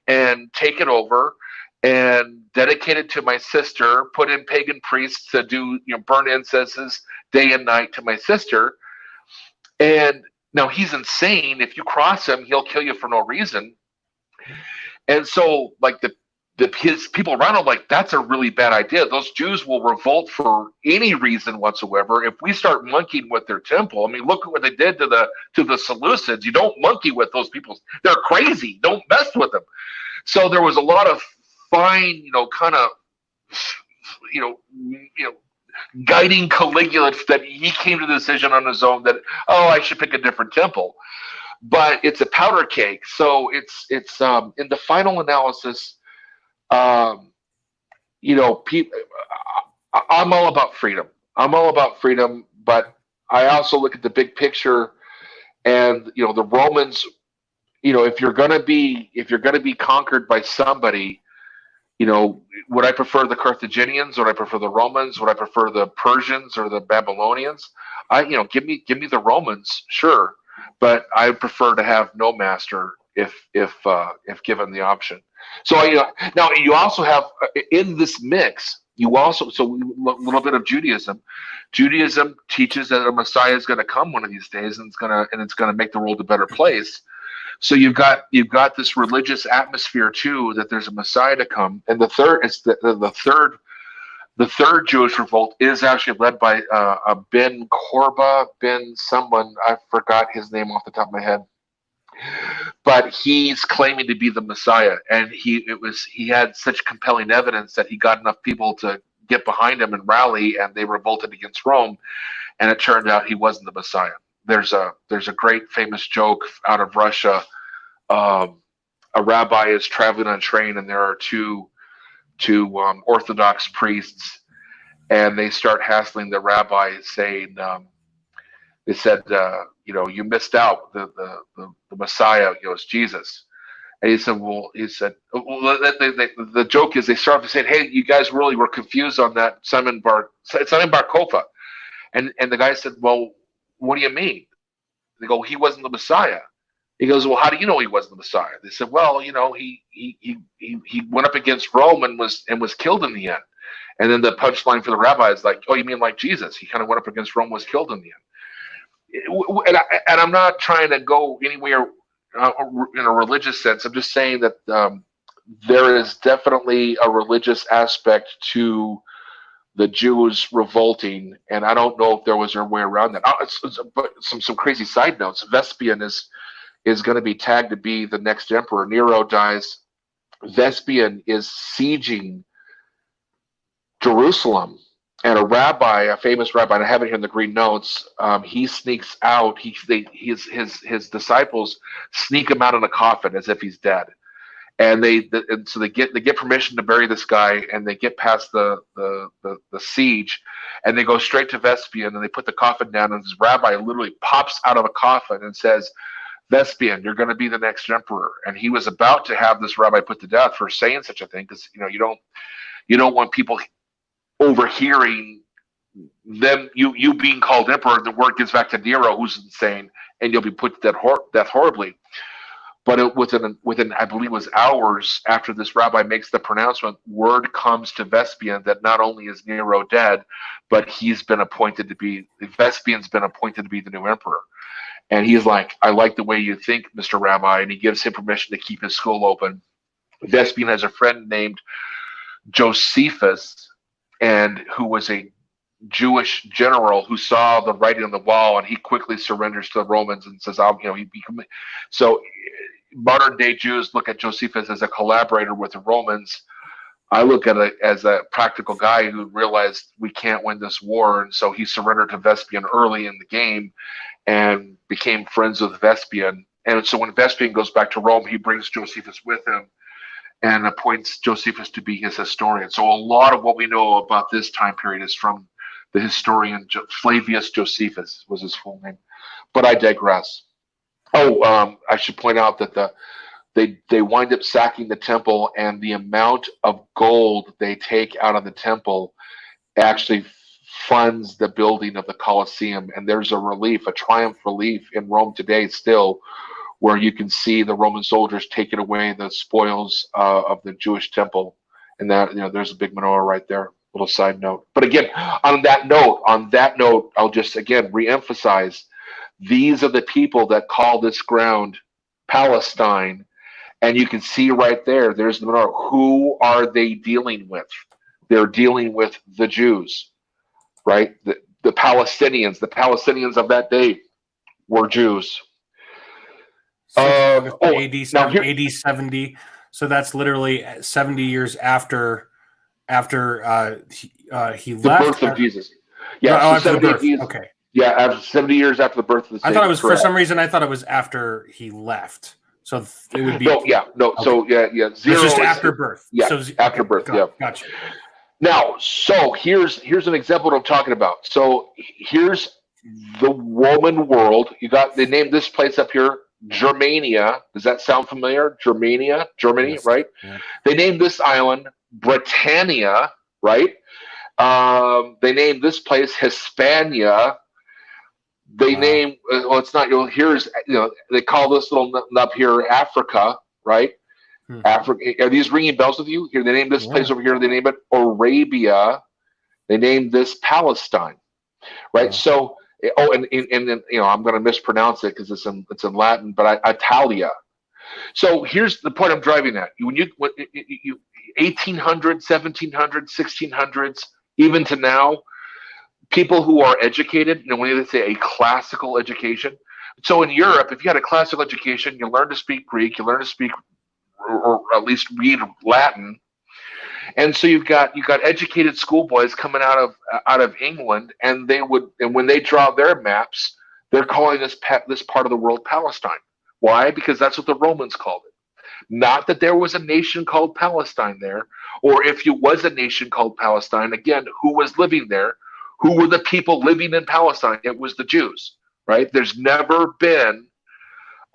and take it over and dedicate it to my sister. Put in pagan priests to do burn incenses day and night to my sister. And now he's insane. If you cross him, he'll kill you for no reason. And so, like his people around him, like, that's a really bad idea. Those Jews will revolt for any reason whatsoever. If we start monkeying with their temple, I mean, look at what they did to the Seleucids. You don't monkey with those people; they're crazy. Don't mess with them. So there was a lot of fine, kind of, guiding Caligula that he came to the decision on his own that I should pick a different temple. But it's a powder cake. So it's in the final analysis. I'm all about freedom. But I also look at the big picture, and the Romans. If you're gonna be conquered by somebody, would I prefer the Carthaginians? Would I prefer the Romans? Would I prefer the Persians or the Babylonians? Give me the Romans, sure, but I prefer to have no master if given the option. So now you also have in this mix. A little bit of Judaism. Judaism teaches that a Messiah is going to come one of these days, and it's gonna make the world a better place. So you've got this religious atmosphere too, that there's a Messiah to come. And the third Jewish revolt is actually led by Ben Korba, someone, I forgot his name off the top of my head. But he's claiming to be the Messiah, and he had such compelling evidence that he got enough people to get behind him and rally, and they revolted against Rome, and it turned out he wasn't the Messiah. There's a great famous joke out of Russia. A rabbi is traveling on a train, and there are two Orthodox priests, and they start hassling the rabbi, saying, they said, you missed out. The Messiah, is Jesus. And he said, the joke is they start to say, hey, you guys really were confused on that Simon Bar Kokhba. And the guy said, well, what do you mean? They go, he wasn't the Messiah. He goes, well, how do you know he wasn't the Messiah? They said, well, he went up against Rome and was killed in the end. And then the punchline for the rabbi is like, oh, you mean like Jesus? He kind of went up against Rome, was killed in the end. And I'm not trying to go anywhere in a religious sense. I'm just saying that there is definitely a religious aspect to the Jews revolting, and I don't know if there was a way around that. But some crazy side notes. Vespasian is going to be tagged to be the next emperor. Nero dies. Vespasian is sieging Jerusalem, and a famous rabbi, and I have it here in the green notes. He sneaks out. His disciples sneak him out in a coffin as if he's dead, and so they get permission to bury this guy, and they get past the siege, and they go straight to Vespasian, and they put the coffin down, and this rabbi literally pops out of a coffin and says, "Vespasian, you're going to be the next emperor." And he was about to have this rabbi put to death for saying such a thing, because you don't want people overhearing them you being called emperor. The word gets back to Nero, who's insane, and you'll be put to death horribly. But within I believe it was hours after this rabbi makes the pronouncement, word comes to Vespasian that not only is Nero dead, but Vespasian's been appointed to be the new emperor. And he's like, "I like the way you think, Mr. Rabbi," and he gives him permission to keep his school open. Vespasian has a friend named Josephus, and who was a Jewish general who saw the writing on the wall, and he quickly surrenders to the Romans and says, So modern day Jews look at Josephus as a collaborator with the Romans. I look at it as a practical guy who realized we can't win this war, and so he surrendered to Vespasian early in the game and became friends with Vespasian. And so when Vespasian goes back to Rome, he brings Josephus with him and appoints Josephus to be his historian. So a lot of what we know about this time period is from the historian Flavius Josephus was his full name. But I digress. I should point out that they wind up sacking the temple, and the amount of gold they take out of the temple actually funds the building of the Colosseum. And there's a triumph relief in Rome today still, where you can see the Roman soldiers taking away the spoils of the Jewish temple. And that, there's a big menorah right there. Little side note. But again, on that note, I'll just again reemphasize, these are the people that call this ground Palestine. And you can see right there's the menorah. Who are they dealing with? They're dealing with the Jews, right? The Palestinians. The Palestinians of that day were Jews. AD 70. So that's literally 70 years after he left. The birth of Jesus. Yeah, after the birth. Okay. Yeah, after 70 years after the birth of the Savior. I thought it was correct. For some reason. I thought it was after he left. So it would be Okay. So yeah. It's just after birth. Yeah, so, after birth. Gotcha. Now, so here's an example of what I'm talking about. So here's the Roman world. They named this place up here Germania. Does that sound familiar? Germania, Germany, yes. Right? Yeah. They named this island Britannia, right? They named this place Hispania. They name it's not. They call this little up here Africa, right? Africa. Are these ringing bells with you? Here, they named this place over here. They named it Arabia. They named this Palestine, right? So, and I'm going to mispronounce it because it's in Latin, but Italia. So here's the point I'm driving at. When you 1800s, 1700s, 1600s, even to now, people who are educated, when they say a classical education. So in Europe, if you had a classical education, you learn to speak Greek, you learn to speak or at least read Latin. And so you've got educated schoolboys coming out of England, and when they draw their maps, they're calling this part of the world Palestine. Why? Because that's what the Romans called it. Not that there was a nation called Palestine there, or if you was a nation called Palestine, again, who was living there? Who were the people living in Palestine? It was the Jews, right? There's never been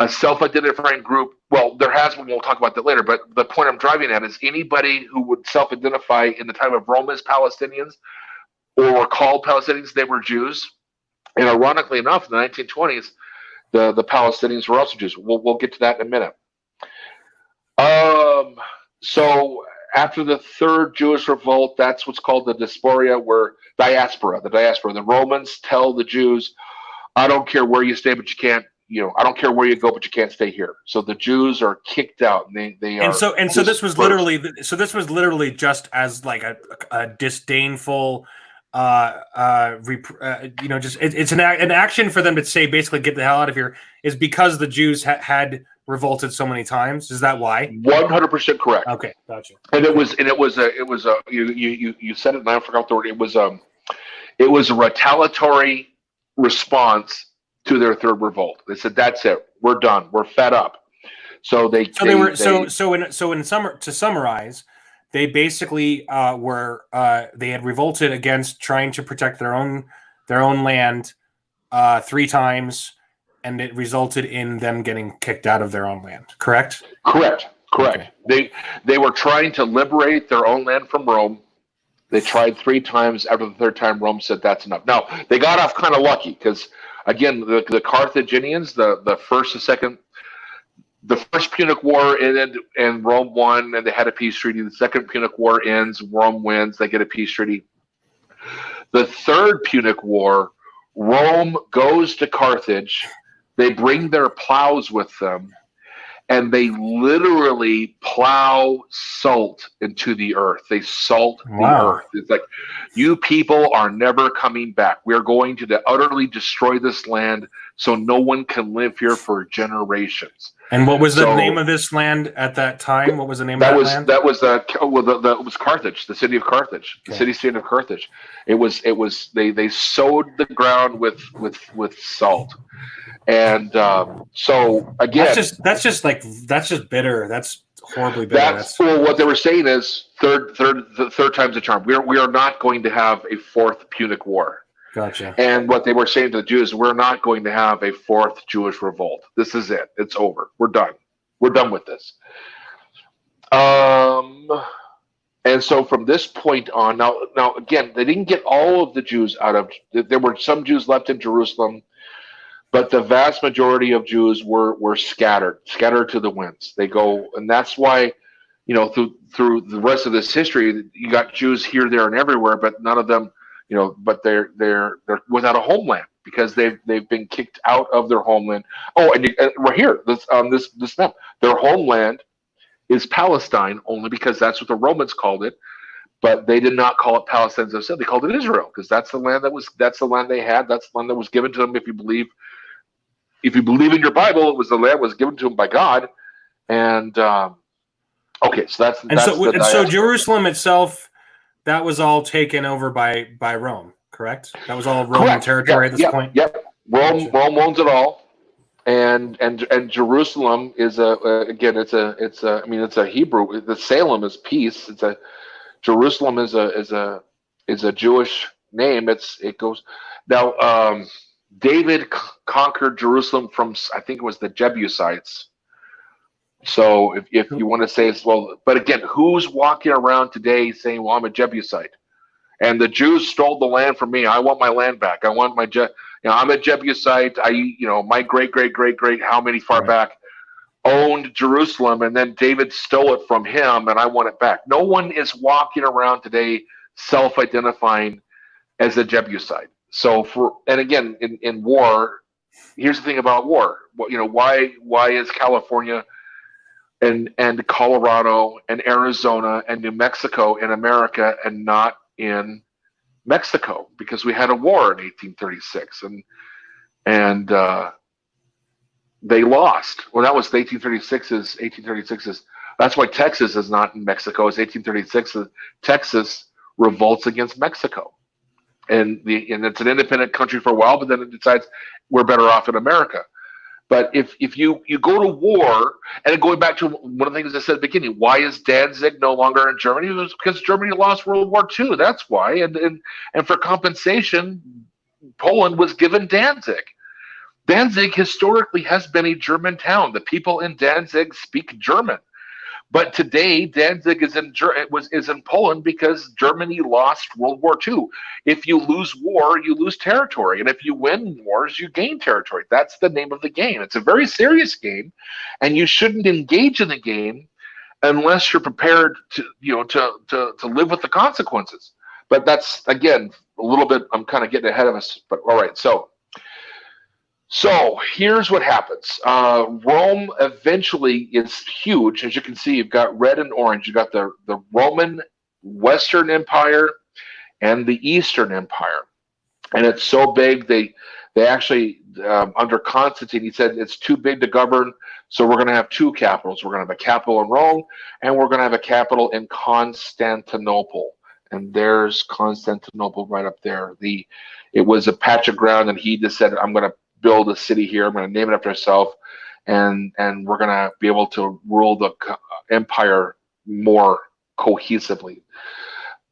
a self-identifying group. Well, there has been. We'll talk about that later. But the point I'm driving at is anybody who would self-identify in the time of Rome as Palestinians or were called Palestinians, they were Jews. And ironically enough, in the 1920s, the Palestinians were also Jews. We'll get to that in a minute. So after the third Jewish revolt, that's what's called the diaspora. The Romans tell the Jews, I don't care where you stay, but I don't care where you go, but you can't stay here. So the Jews are kicked out, and they are. So this was literally just as like a disdainful, just it's an action for them to say basically get the hell out of here is because the Jews had revolted so many times. Is that why? 100% correct. Okay, gotcha. And it was you said it and I forgot the word. It was a retaliatory response to their third revolt. They said, "That's it. We're done. We're fed up." So to summarize, they basically they had revolted against trying to protect their own land 3 times, and it resulted in them getting kicked out of their own land. Correct. Okay. They were trying to liberate their own land from Rome. They tried 3 times. After the 3rd time, Rome said that's enough. Now they got off kind of lucky because, again, the Carthaginians, the first Punic War ended and Rome won, and they had a peace treaty. The second Punic War ends, Rome wins, they get a peace treaty. The third Punic War, Rome goes to Carthage. They bring their plows with them, and they literally plow salt into the earth. They salt the earth. It's like, you people are never coming back. We're going to utterly destroy this land so no one can live here for generations. And what was the name of this land at that time? What was the name of that land? That was Carthage, the city of Carthage, the city-state of Carthage. They sowed the ground with salt. And so again, that's just bitter. That's horribly bitter. What they were saying is third time's a charm. We are not going to have a 4th Punic War. Gotcha. And what they were saying to the Jews, we're not going to have a 4th Jewish revolt. This is it. It's over. We're done. We're done with this. And so from this point on, now again, they didn't get all of the Jews out of. There were some Jews left in Jerusalem, but the vast majority of Jews were scattered to the winds. They go, and that's why, through the rest of this history, you got Jews here, there, and everywhere, but none of them. But they're without a homeland because they've been kicked out of their homeland. Oh, and right here, this map, their homeland is Palestine only because that's what the Romans called it, but they did not call it Palestine as I said. They called it Israel because that's the land they had. That's the land that was given to them. If you believe in your Bible, it was the land that was given to them by God. And okay, so so Jerusalem itself. That was all taken over by Rome, correct? That was all Roman territory at this point. Yep. Rome owns it all, and Jerusalem is it's a Hebrew. The Salem is peace. Jerusalem is a Jewish name. It goes now. David conquered Jerusalem from, I think it was the Jebusites. So if you want to say as well, but again, who's walking around today saying, "Well, I'm a Jebusite, and the Jews stole the land from me. I want my land back. I want my I'm a Jebusite. My great how many far back owned Jerusalem, and then David stole it from him, and I want it back." No one is walking around today self-identifying as a Jebusite. So again, in war, here's the thing about war. Why is California and Colorado and Arizona and New Mexico in America and not in Mexico? Because we had a war in 1836 and they lost. Well, that was 1836 that's why Texas is not in Mexico. It's 1836. Texas revolts against Mexico, and it's an independent country for a while, but then it decides we're better off in America. But if you go to war, and going back to one of the things I said at the beginning, why is Danzig no longer in Germany? It was because Germany lost World War II. That's why. And for compensation, Poland was given Danzig. Danzig historically has been a German town. The people in Danzig speak German. But today, Danzig is in Poland because Germany lost World War II. If you lose war, you lose territory. And if you win wars, you gain territory. That's the name of the game. It's a very serious game, and you shouldn't engage in the game unless you're prepared to live with the consequences. But that's, again, a little bit, I'm kind of getting ahead of us. But all right, so So here's what happens. Rome eventually is huge. As you can see, you've got red and orange. You've got the Roman Western Empire and the Eastern Empire. And it's so big, they actually, under Constantine, he said it's too big to govern, so we're going to have two capitals. We're going to have a capital in Rome, and we're going to have a capital in Constantinople. And there's Constantinople right up there. It was a patch of ground, and he just said, I'm going to build a city here. I'm going to name it after myself, and we're going to be able to rule the empire more cohesively.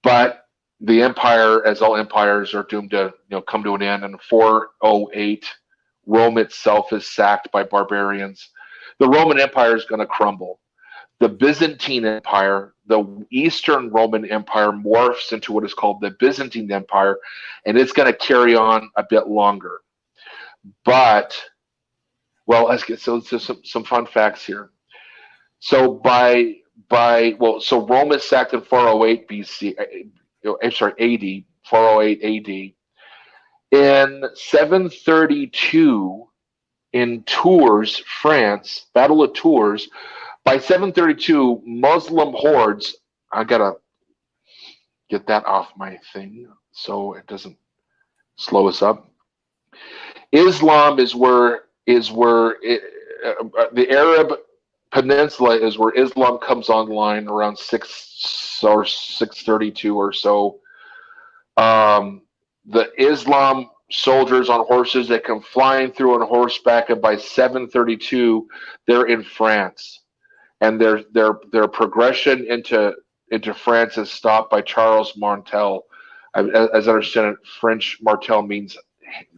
But the empire, as all empires, are doomed to come to an end. In 408, Rome itself is sacked by barbarians. The Roman Empire is going to crumble. The Byzantine Empire, the Eastern Roman Empire, morphs into what is called the Byzantine Empire, and it's going to carry on a bit longer. But, well, let's get some fun facts here. So so Rome is sacked in 408 BC. AD, 408 AD. In 732, in Tours, France, Battle of Tours, by 732, Muslim hordes, I gotta get that off my thing so it doesn't slow us up. Islam is where the Arab Peninsula is where Islam comes online around 632 or so. The Islam soldiers on horses, they come flying through on horseback, and by 732 they're in France, and their progression into France is stopped by Charles Martel. As I understand it, French Martel means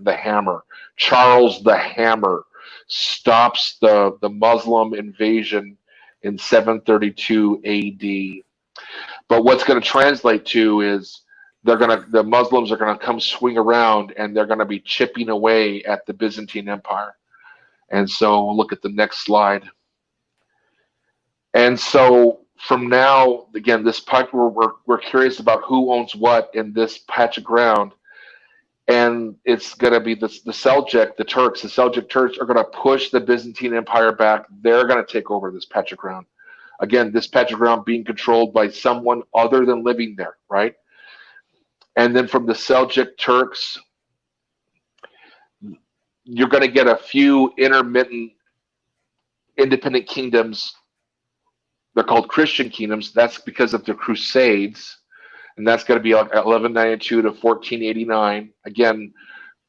the hammer. Charles the Hammer stops the Muslim invasion in 732 AD. But what's going to translate to is the Muslims are going to come swing around, and they're going to be chipping away at the Byzantine Empire. And so we'll look at the next slide. And so from now, again, this part we're curious about who owns what in this patch of ground. And it's going to be the Seljuk, the Turks. The Seljuk Turks are going to push the Byzantine Empire back. They're going to take over this patch of ground. Again, this patch of ground being controlled by someone other than living there, right? And then from the Seljuk Turks, you're going to get a few intermittent independent kingdoms. They're called Christian kingdoms. That's because of the Crusades. And that's going to be like 1192 to 1489. Again,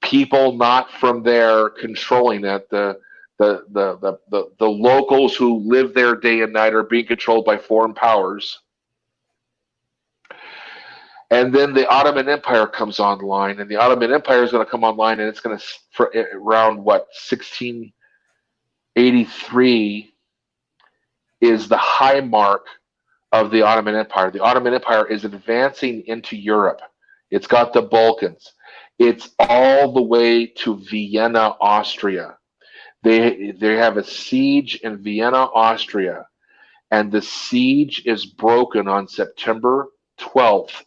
people not from there controlling it. The locals who live there day and night are being controlled by foreign powers. And then the Ottoman Empire comes online, and the Ottoman Empire is going to come online, and it's going to around 1683 is the high mark of the Ottoman Empire. The Ottoman Empire is advancing into Europe. It's got the Balkans. It's all the way to Vienna, Austria. They have a siege in Vienna, Austria, and the siege is broken on September 12th,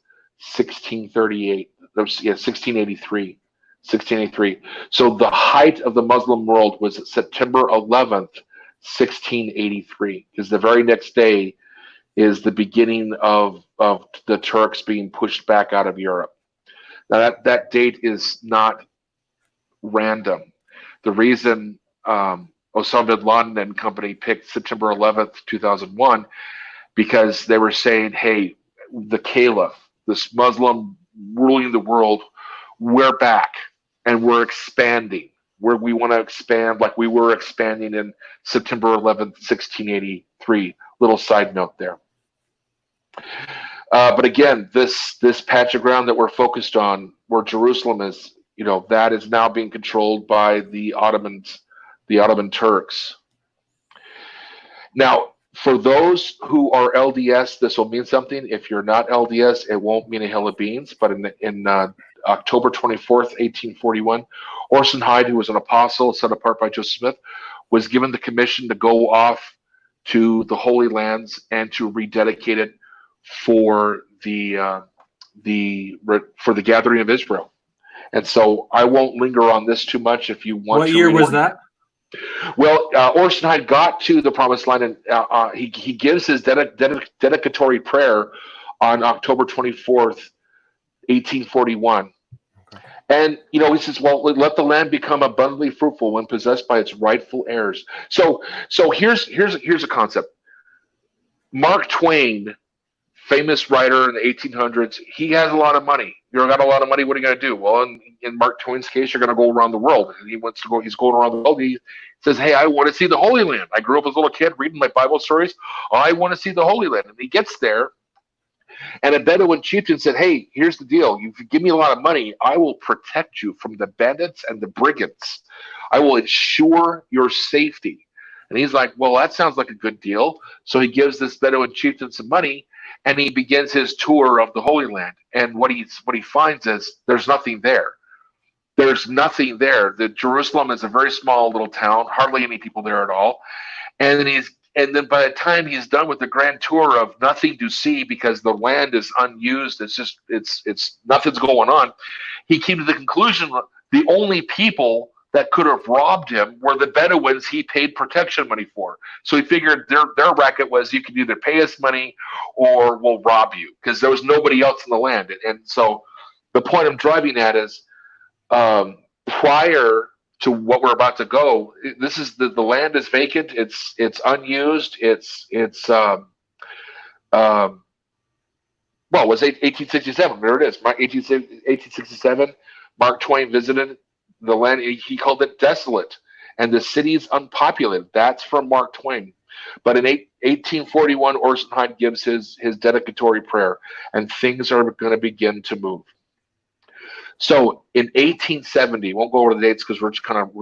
1638. 1683. So the height of the Muslim world was September 11th, 1683, because the very next day is the beginning of the Turks being pushed back out of Europe. Now that date is not random. The reason Osama bin Laden and company picked September 11th, 2001, because they were saying, hey, the Caliph, this Muslim ruling the world, we're back and we're expanding. We want to expand like we were expanding in September 11th, 1683. Little side note there. But again, this patch of ground that we're focused on, where Jerusalem is, that is now being controlled by the Ottoman Turks. Now, for those who are LDS, this will mean something. If you're not LDS, it won't mean a hill of beans. But in October 24th, 1841, Orson Hyde, who was an apostle set apart by Joseph Smith, was given the commission to go off to the Holy Lands and to rededicate it for the gathering of Israel. And so I won't linger on this too much. If you want What to year read was it. that? Well, Orson Hyde got to the Promised Land, and he gives his dedicatory prayer on October 24th, 1841. Okay. And he says, "Well, let the land become abundantly fruitful when possessed by its rightful heirs." So here's a concept. Mark Twain, famous writer in the 1800s, he has a lot of money. You got a lot of money. What are you going to do? Well, in Mark Twain's case, you're going to go around the world. And he wants to go. He's going around the world. He says, "Hey, I want to see the Holy Land. I grew up as a little kid reading my Bible stories. I want to see the Holy Land." And he gets there, and a Bedouin chieftain said, "Hey, here's the deal. You give me a lot of money, I will protect you from the bandits and the brigands. I will ensure your safety." And he's like, "Well, that sounds like a good deal." So he gives this Bedouin chieftain some money, and he begins his tour of the Holy Land. And what he finds is there's nothing there. There's nothing there. The Jerusalem is a very small little town, hardly any people there at all. And then by the time he's done with the grand tour of nothing to see because the land is unused, it's nothing's going on, he came to the conclusion that the only people that could have robbed him were the Bedouins he paid protection money for. So he figured their racket was, you can either pay us money or we'll rob you, because there was nobody else in the land. And so the point I'm driving at is, prior to what we're about to go, this is the land is vacant. It's unused. Well, it was 1867. There it is. 1867. Mark Twain visited the land. He called it desolate, and the city's unpopulated. That's from Mark Twain. But in 1841, Orson Hyde gives his dedicatory prayer, and things are going to begin to move. So in 1870, won't go over the dates because we're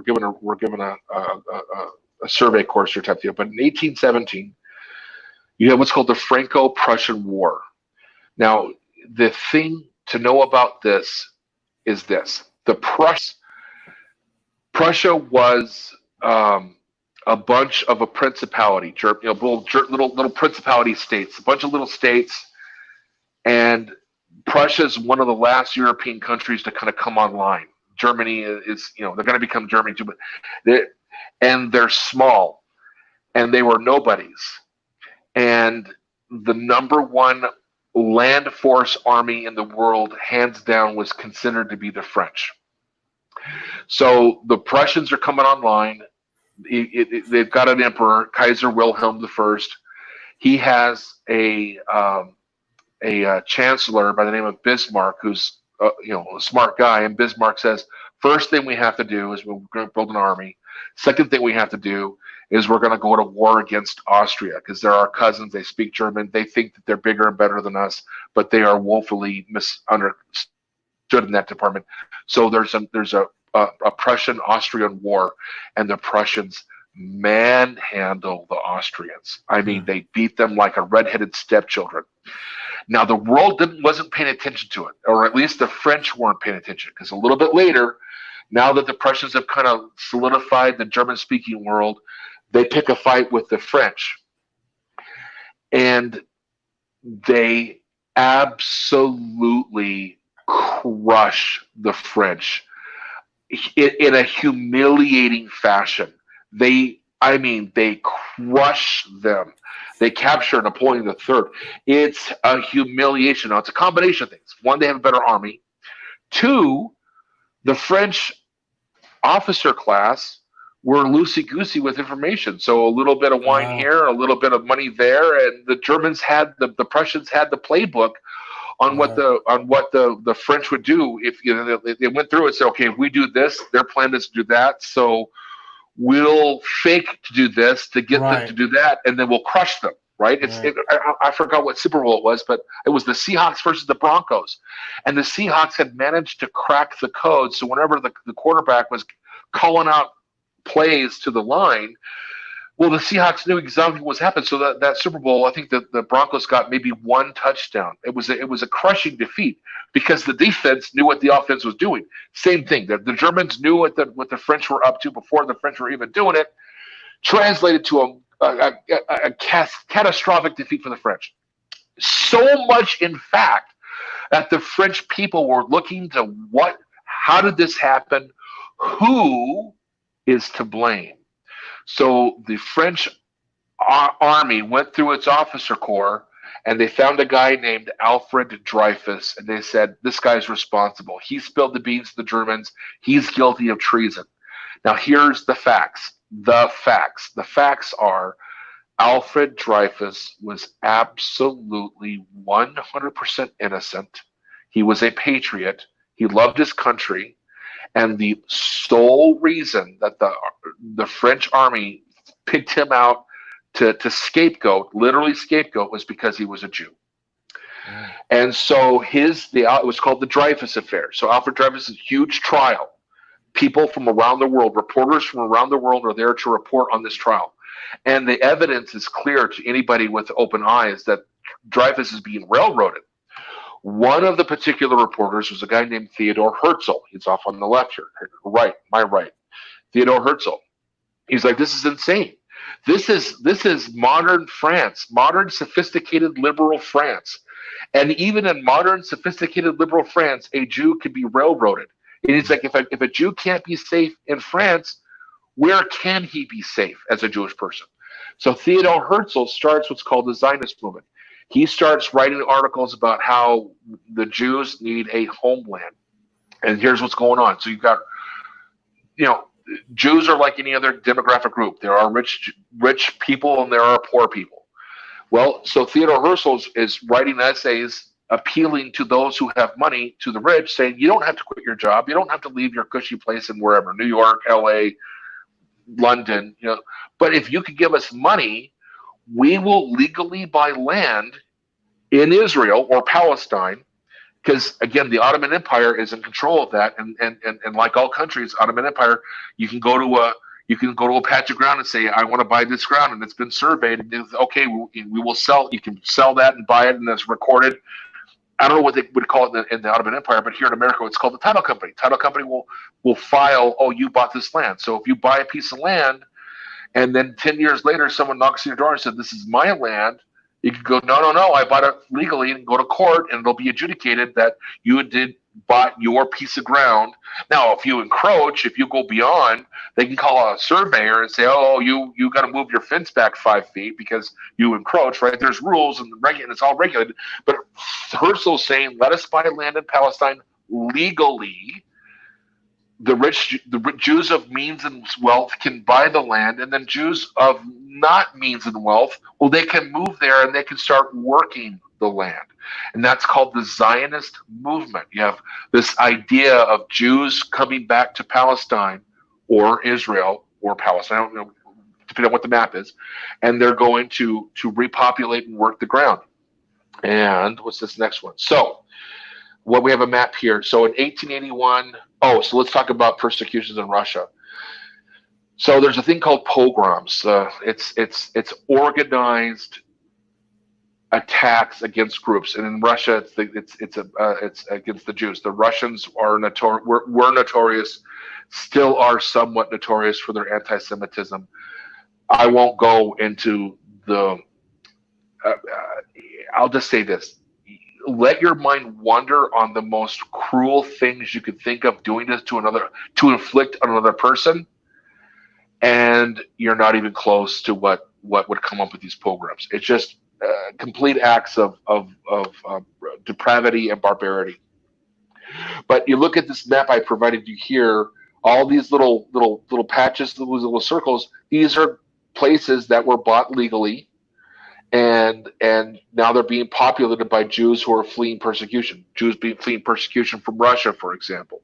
given a survey course here type deal. But in 1817, you have what's called the Franco-Prussian War. Now, the thing to know about this is this: the Prussia was a bunch of a principality, little principality states, a bunch of little states, and Prussia is one of the last European countries to kind of come online. Germany is, they're going to become Germany too, but they're small, and they were nobodies. And the number one land force army in the world, hands down, was considered to be the French. So the Prussians are coming online. They've got an emperor, Kaiser Wilhelm I. He has a chancellor by the name of Bismarck, who's a smart guy. And Bismarck says, first thing we have to do is we're going to build an army. Second thing we have to do is we're going to go to war against Austria, because they're our cousins. They speak German. They think that they're bigger and better than us, but they are woefully misunderstood in that department. So there's a Prussian-Austrian war, and the Prussians manhandle the Austrians. I mean, they beat them like a redheaded stepchildren. Now, the world wasn't paying attention to it, or at least the French weren't paying attention, because a little bit later, now that the Prussians have kind of solidified the German-speaking world, they pick a fight with the French. And they absolutely crush the French in a humiliating fashion. They crush them. They capture Napoleon III. It's a humiliation. Now, it's a combination of things. One, they have a better army. Two, the French officer class were loosey-goosey with information. So a little bit of wine here, a little bit of money there, and the Germans had the Prussians had the playbook on what the French would do if they went through and said, okay, if we do this, their plan is to do that. So we'll fake to do this to get them to do that, and then we'll crush them. Right? I forgot what Super Bowl it was, but it was the Seahawks versus the Broncos, and the Seahawks had managed to crack the code. So whenever the quarterback was calling out plays to the line, well, the Seahawks knew exactly what was happening. So that Super Bowl, I think that the Broncos got maybe one touchdown. It was a crushing defeat because the defense knew what the offense was doing. Same thing. The Germans knew what the French were up to before the French were even doing it. Translated to a catastrophic defeat for the French. So much, in fact, that the French people were looking to how did this happen? Who is to blame? So the French army went through its officer corps and they found a guy named Alfred Dreyfus, and they said, this guy's responsible. He spilled the beans to the Germans. He's guilty of treason. Now, here's the facts. The facts. The facts are Alfred Dreyfus was absolutely 100% innocent. He was a patriot. He loved his country. And the sole reason that the French army picked him out to scapegoat, literally scapegoat, was because he was a Jew. Mm. And so it was called the Dreyfus Affair. So Alfred Dreyfus' huge trial. People from around the world, reporters from around the world are there to report on this trial. And the evidence is clear to anybody with open eyes that Dreyfus is being railroaded. One of the particular reporters was a guy named Theodore Herzl. He's off on the left here, right, my right. Theodore Herzl. He's like, this is insane. This is modern France, modern sophisticated liberal France. And even in modern sophisticated liberal France, a Jew could be railroaded. And it's like, if a Jew can't be safe in France, where can he be safe as a Jewish person? So Theodore Herzl starts what's called the Zionist movement. He starts writing articles about how the Jews need a homeland. And here's what's going on. So you've got, Jews are like any other demographic group. There are rich people and there are poor people. Well, so Theodore Herzl is writing essays appealing to those who have money, to the rich, saying you don't have to quit your job. You don't have to leave your cushy place in wherever, New York, LA, London, but if you could give us money, we will legally buy land in Israel or Palestine, because again, the Ottoman Empire is in control of that, and like all countries, Ottoman Empire, you can go to a patch of ground and say, I want to buy this ground, and it's been surveyed, and it's, okay, we will sell. You can sell that and buy it, and it's recorded. I don't know what they would call it in the Ottoman Empire, but here in America, it's called the title company. Title company will file, oh, you bought this land. So if you buy a piece of land, and then 10 years later, someone knocks on your door and said, this is my land, you could go, no, I bought it legally, and go to court, and it'll be adjudicated that you bought your piece of ground. Now, if you encroach, if you go beyond, they can call a surveyor and say, oh, you got to move your fence back 5 feet because you encroach, right? There's rules and it's all regulated. But Herzl's saying, let us buy land in Palestine legally. The Jews of means and wealth can buy the land, and then Jews of not means and wealth, well, they can move there and they can start working the land. And that's called the Zionist movement. You have this idea of Jews coming back to Palestine or Israel or Palestine, I don't know, depending on what the map is, and they're going to repopulate and work the ground. And what's this next one? So what we have a map here. So in 1881, so let's talk about persecutions in Russia. So there's a thing called pogroms. It's organized attacks against groups, and in Russia, it's against the Jews. The Russians are were notorious, still are somewhat notorious for their anti-Semitism. I won't go into the. I'll just say this: let your mind wander on the most cruel things you could think of doing this to inflict on another person, and you're not even close to what would come up with these pogroms. It's just complete acts of depravity and barbarity. But you look at this map I provided you here, all these little patches, those little circles, these are places that were bought legally, and now they're being populated by Jews who are fleeing persecution. Jews fleeing persecution from Russia, for example,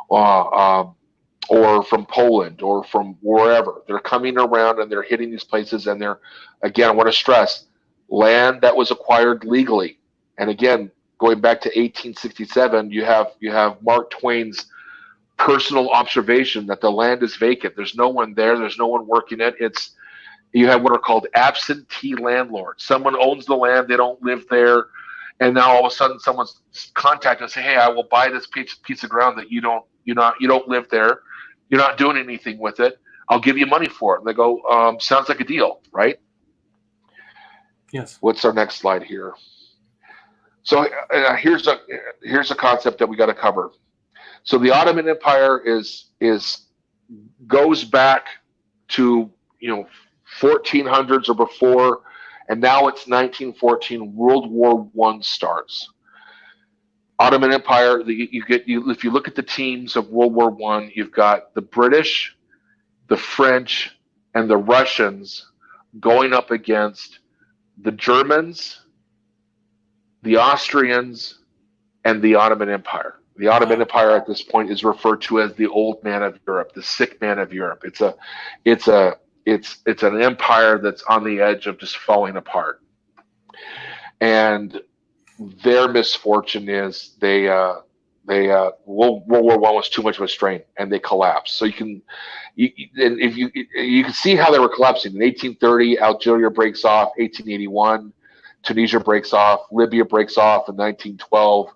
or from Poland, or from wherever. They're coming around and they're hitting these places, and they're, again, I want to stress, land that was acquired legally. And again, going back to 1867, you have Mark Twain's personal observation that the land is vacant. There's no one there. There's no one working it. You have what are called absentee landlords. Someone owns the land. They don't live there. And now all of a sudden someone's contacted and say, hey, I will buy this piece of ground that you don't live there. You're not doing anything with it. I'll give you money for it. And they go, sounds like a deal, right? Yes. What's our next slide here? So here's a concept that we got to cover. So the Ottoman Empire goes back to 1400s or before, and now it's 1914. World War I starts. Ottoman Empire. If you look at the teams of World War I, you've got the British, the French, and the Russians going up against the Germans, the Austrians, and the Ottoman Empire. The Ottoman Empire at this point is referred to as the old man of Europe, the sick man of Europe. It's an empire that's on the edge of just falling apart. And their misfortune is World War I was too much of a strain, and they collapsed. So you can see how they were collapsing. In 1830, Algeria breaks off. 1881, Tunisia breaks off. Libya breaks off in 1912.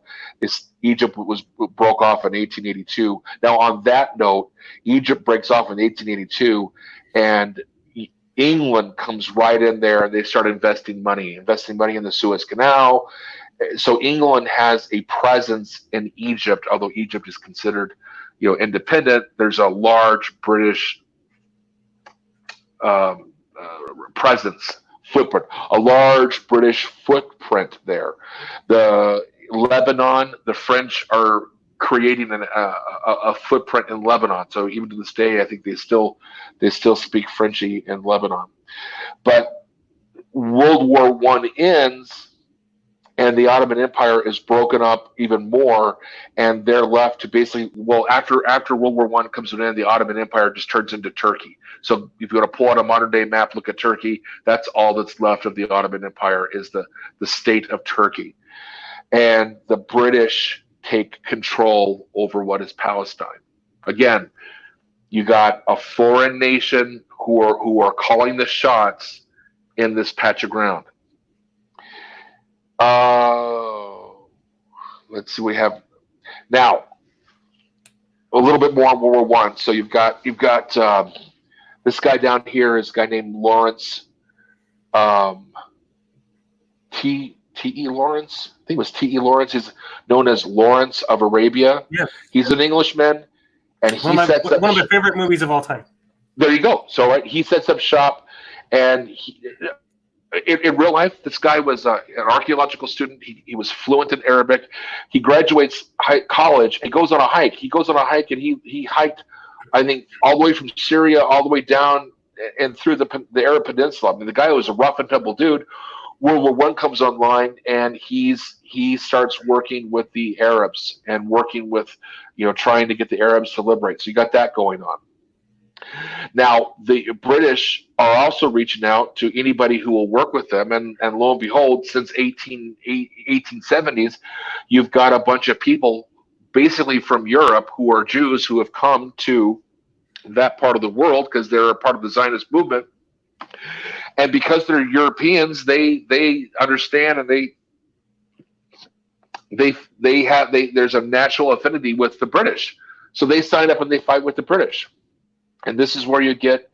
Egypt broke off in 1882. Now, on that note, Egypt breaks off in 1882, and England comes right in there, and they start investing money in the Suez Canal. So England has a presence in Egypt, although Egypt is considered, independent. There's a large British presence, footprint, a large British footprint there. The Lebanon, the French are creating a footprint in Lebanon. So even to this day, I think they still speak Frenchy in Lebanon. But World War I ends, and the Ottoman Empire is broken up even more, and they're left to basically, after World War I comes to an end, the Ottoman Empire just turns into Turkey. So if you want to pull out a modern day map, look at Turkey, that's all that's left of the Ottoman Empire is the state of Turkey. And the British take control over what is Palestine. Again, you got a foreign nation who are calling the shots in this patch of ground. Let's see. We have now a little bit more on World War I. So you've got this guy down here is a guy named Lawrence, T.E. Lawrence. I think it was T.E. Lawrence. He's known as Lawrence of Arabia. Yeah, he's an Englishman, and one of my favorite movies of all time. There you go. So he sets up shop, and in real life, this guy was an archaeological student. He was fluent in Arabic. He graduates college and goes on a hike. And he hiked, I think, all the way from Syria all the way down and through the Arab Peninsula. I mean, the guy was a rough and tumble dude. World War I comes online, and he starts working with the Arabs and working with, trying to get the Arabs to liberate. So you got that going on. Now, the British are also reaching out to anybody who will work with them, and lo and behold, since 1870s, you've got a bunch of people basically from Europe who are Jews who have come to that part of the world because they're a part of the Zionist movement. And because they're Europeans, they understand, and there's a natural affinity with the British. So they sign up and they fight with the British. And this is where you get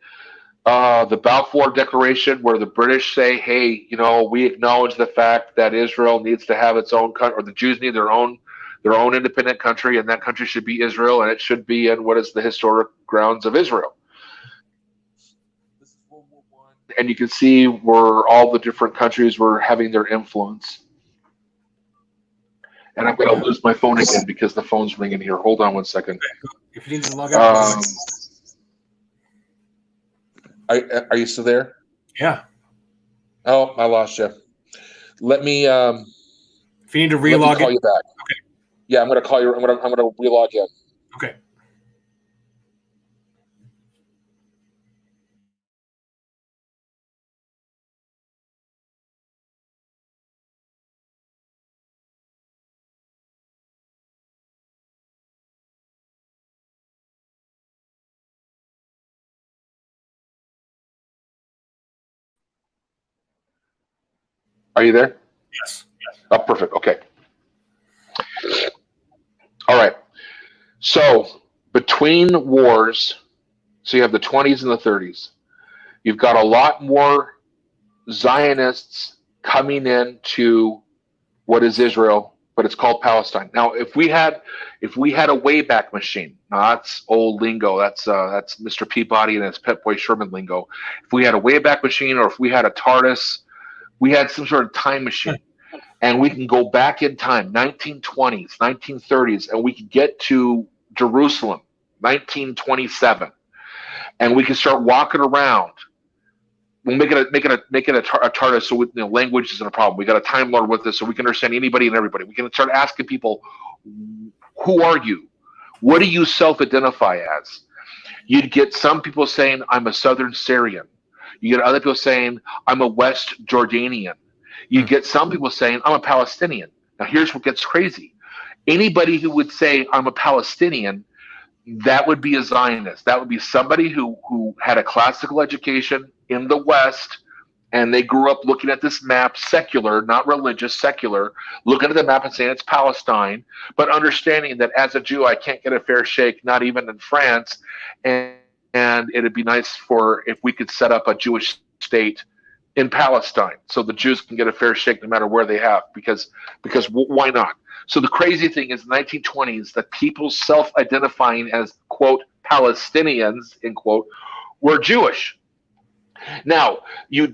the Balfour Declaration, where the British say, hey, we acknowledge the fact that Israel needs to have its own country, or the Jews need their own independent country, and that country should be Israel, and it should be in what is the historic grounds of Israel. This is World War I. And you can see where all the different countries were having their influence. And I'm going to lose my phone again because the phone's ringing here. Hold on one second. If you need to log out. Are you still there? Yeah. Oh, I lost you. Let me. If you need to relog, call you back. Okay. Yeah, I'm going to call you. I'm going to relog in. Okay. Are you there? Yes. Oh, perfect. Okay. All right. So between wars, so you have the 20s and the 30s, you've got a lot more Zionists coming in to what is Israel, but it's called Palestine. Now, if we had a Wayback Machine, now that's old lingo. That's Mr. Peabody and his Pet Boy Sherman lingo. If we had a Wayback Machine, or if we had a TARDIS, we had some sort of time machine, and we can go back in time, 1920s, 1930s, and we could get to Jerusalem, 1927, and we can start walking around. We'll make it a TARDIS, so with, language isn't a problem. We got a Time Lord with us, so we can understand anybody and everybody. We can start asking people, who are you? What do you self-identify as? You'd get some people saying, I'm a Southern Syrian. You get other people saying, I'm a West Jordanian. You get some people saying, I'm a Palestinian. Now, here's what gets crazy. Anybody who would say, I'm a Palestinian, that would be a Zionist. That would be somebody who had a classical education in the West, and they grew up looking at this map, secular, not religious, secular, looking at the map and saying it's Palestine, but understanding that as a Jew, I can't get a fair shake, not even in France, and it'd be nice if we could set up a Jewish state in Palestine so the Jews can get a fair shake no matter where they have, because why not? So the crazy thing is, in the 1920s, that people self-identifying as, quote, Palestinians, end quote, were Jewish. Now,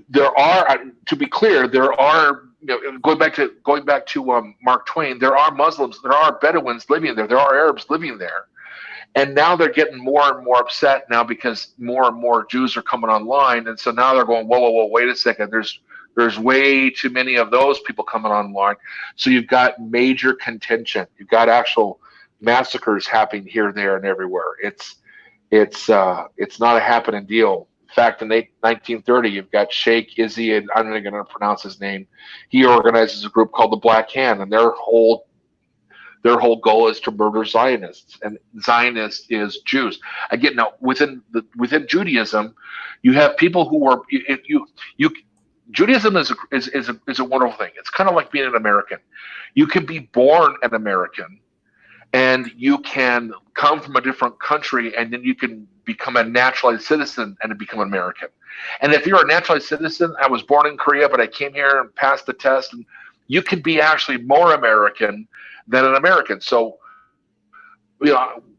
there are, to be clear, there are, going back to Mark Twain, there are Muslims, there are Bedouins living there, there are Arabs living there. And now they're getting more and more upset now because more and more Jews are coming online. And so now they're going, whoa, wait a second. There's way too many of those people coming online. So you've got major contention. You've got actual massacres happening here, there, and everywhere. It's not a happening deal. In fact, in 1930, you've got Sheikh Izzy, and I'm not going to pronounce his name. He organizes a group called the Black Hand, and their whole goal is to murder Zionists, and Zionists is Jews. Again, now within Judaism, you have people who are Judaism is a wonderful thing. It's kind of like being an American. You can be born an American, and you can come from a different country, and then you can become a naturalized citizen and become an American. And if you're a naturalized citizen, I was born in Korea, but I came here and passed the test, and you can be actually more American than an American. So,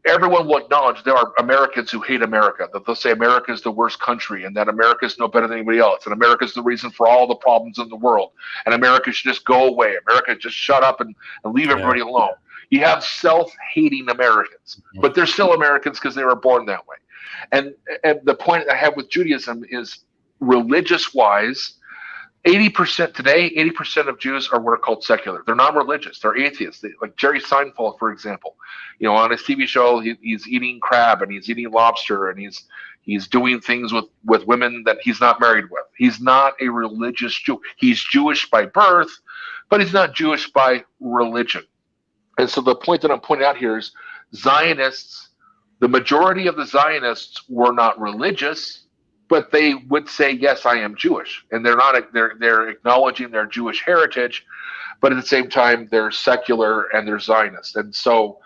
everyone will acknowledge there are Americans who hate America, that they'll say America is the worst country and that America is no better than anybody else, and America is the reason for all the problems in the world, and America should just go away. America just shut up and leave everybody alone. You have self-hating Americans, but they're still Americans because they were born that way. And the point I have with Judaism is, religious-wise, 80% of Jews are what are called secular. They're not religious. They're atheists. Like Jerry Seinfeld, for example, on his TV show, he's eating crab and he's eating lobster and he's doing things with women that he's not married with. He's not a religious Jew. He's Jewish by birth, but he's not Jewish by religion. And so the point that I'm pointing out here is, Zionists, the majority of the Zionists were not religious, but they would say, yes, I am Jewish. And they're acknowledging their Jewish heritage, but at the same time, they're secular and they're Zionist. And so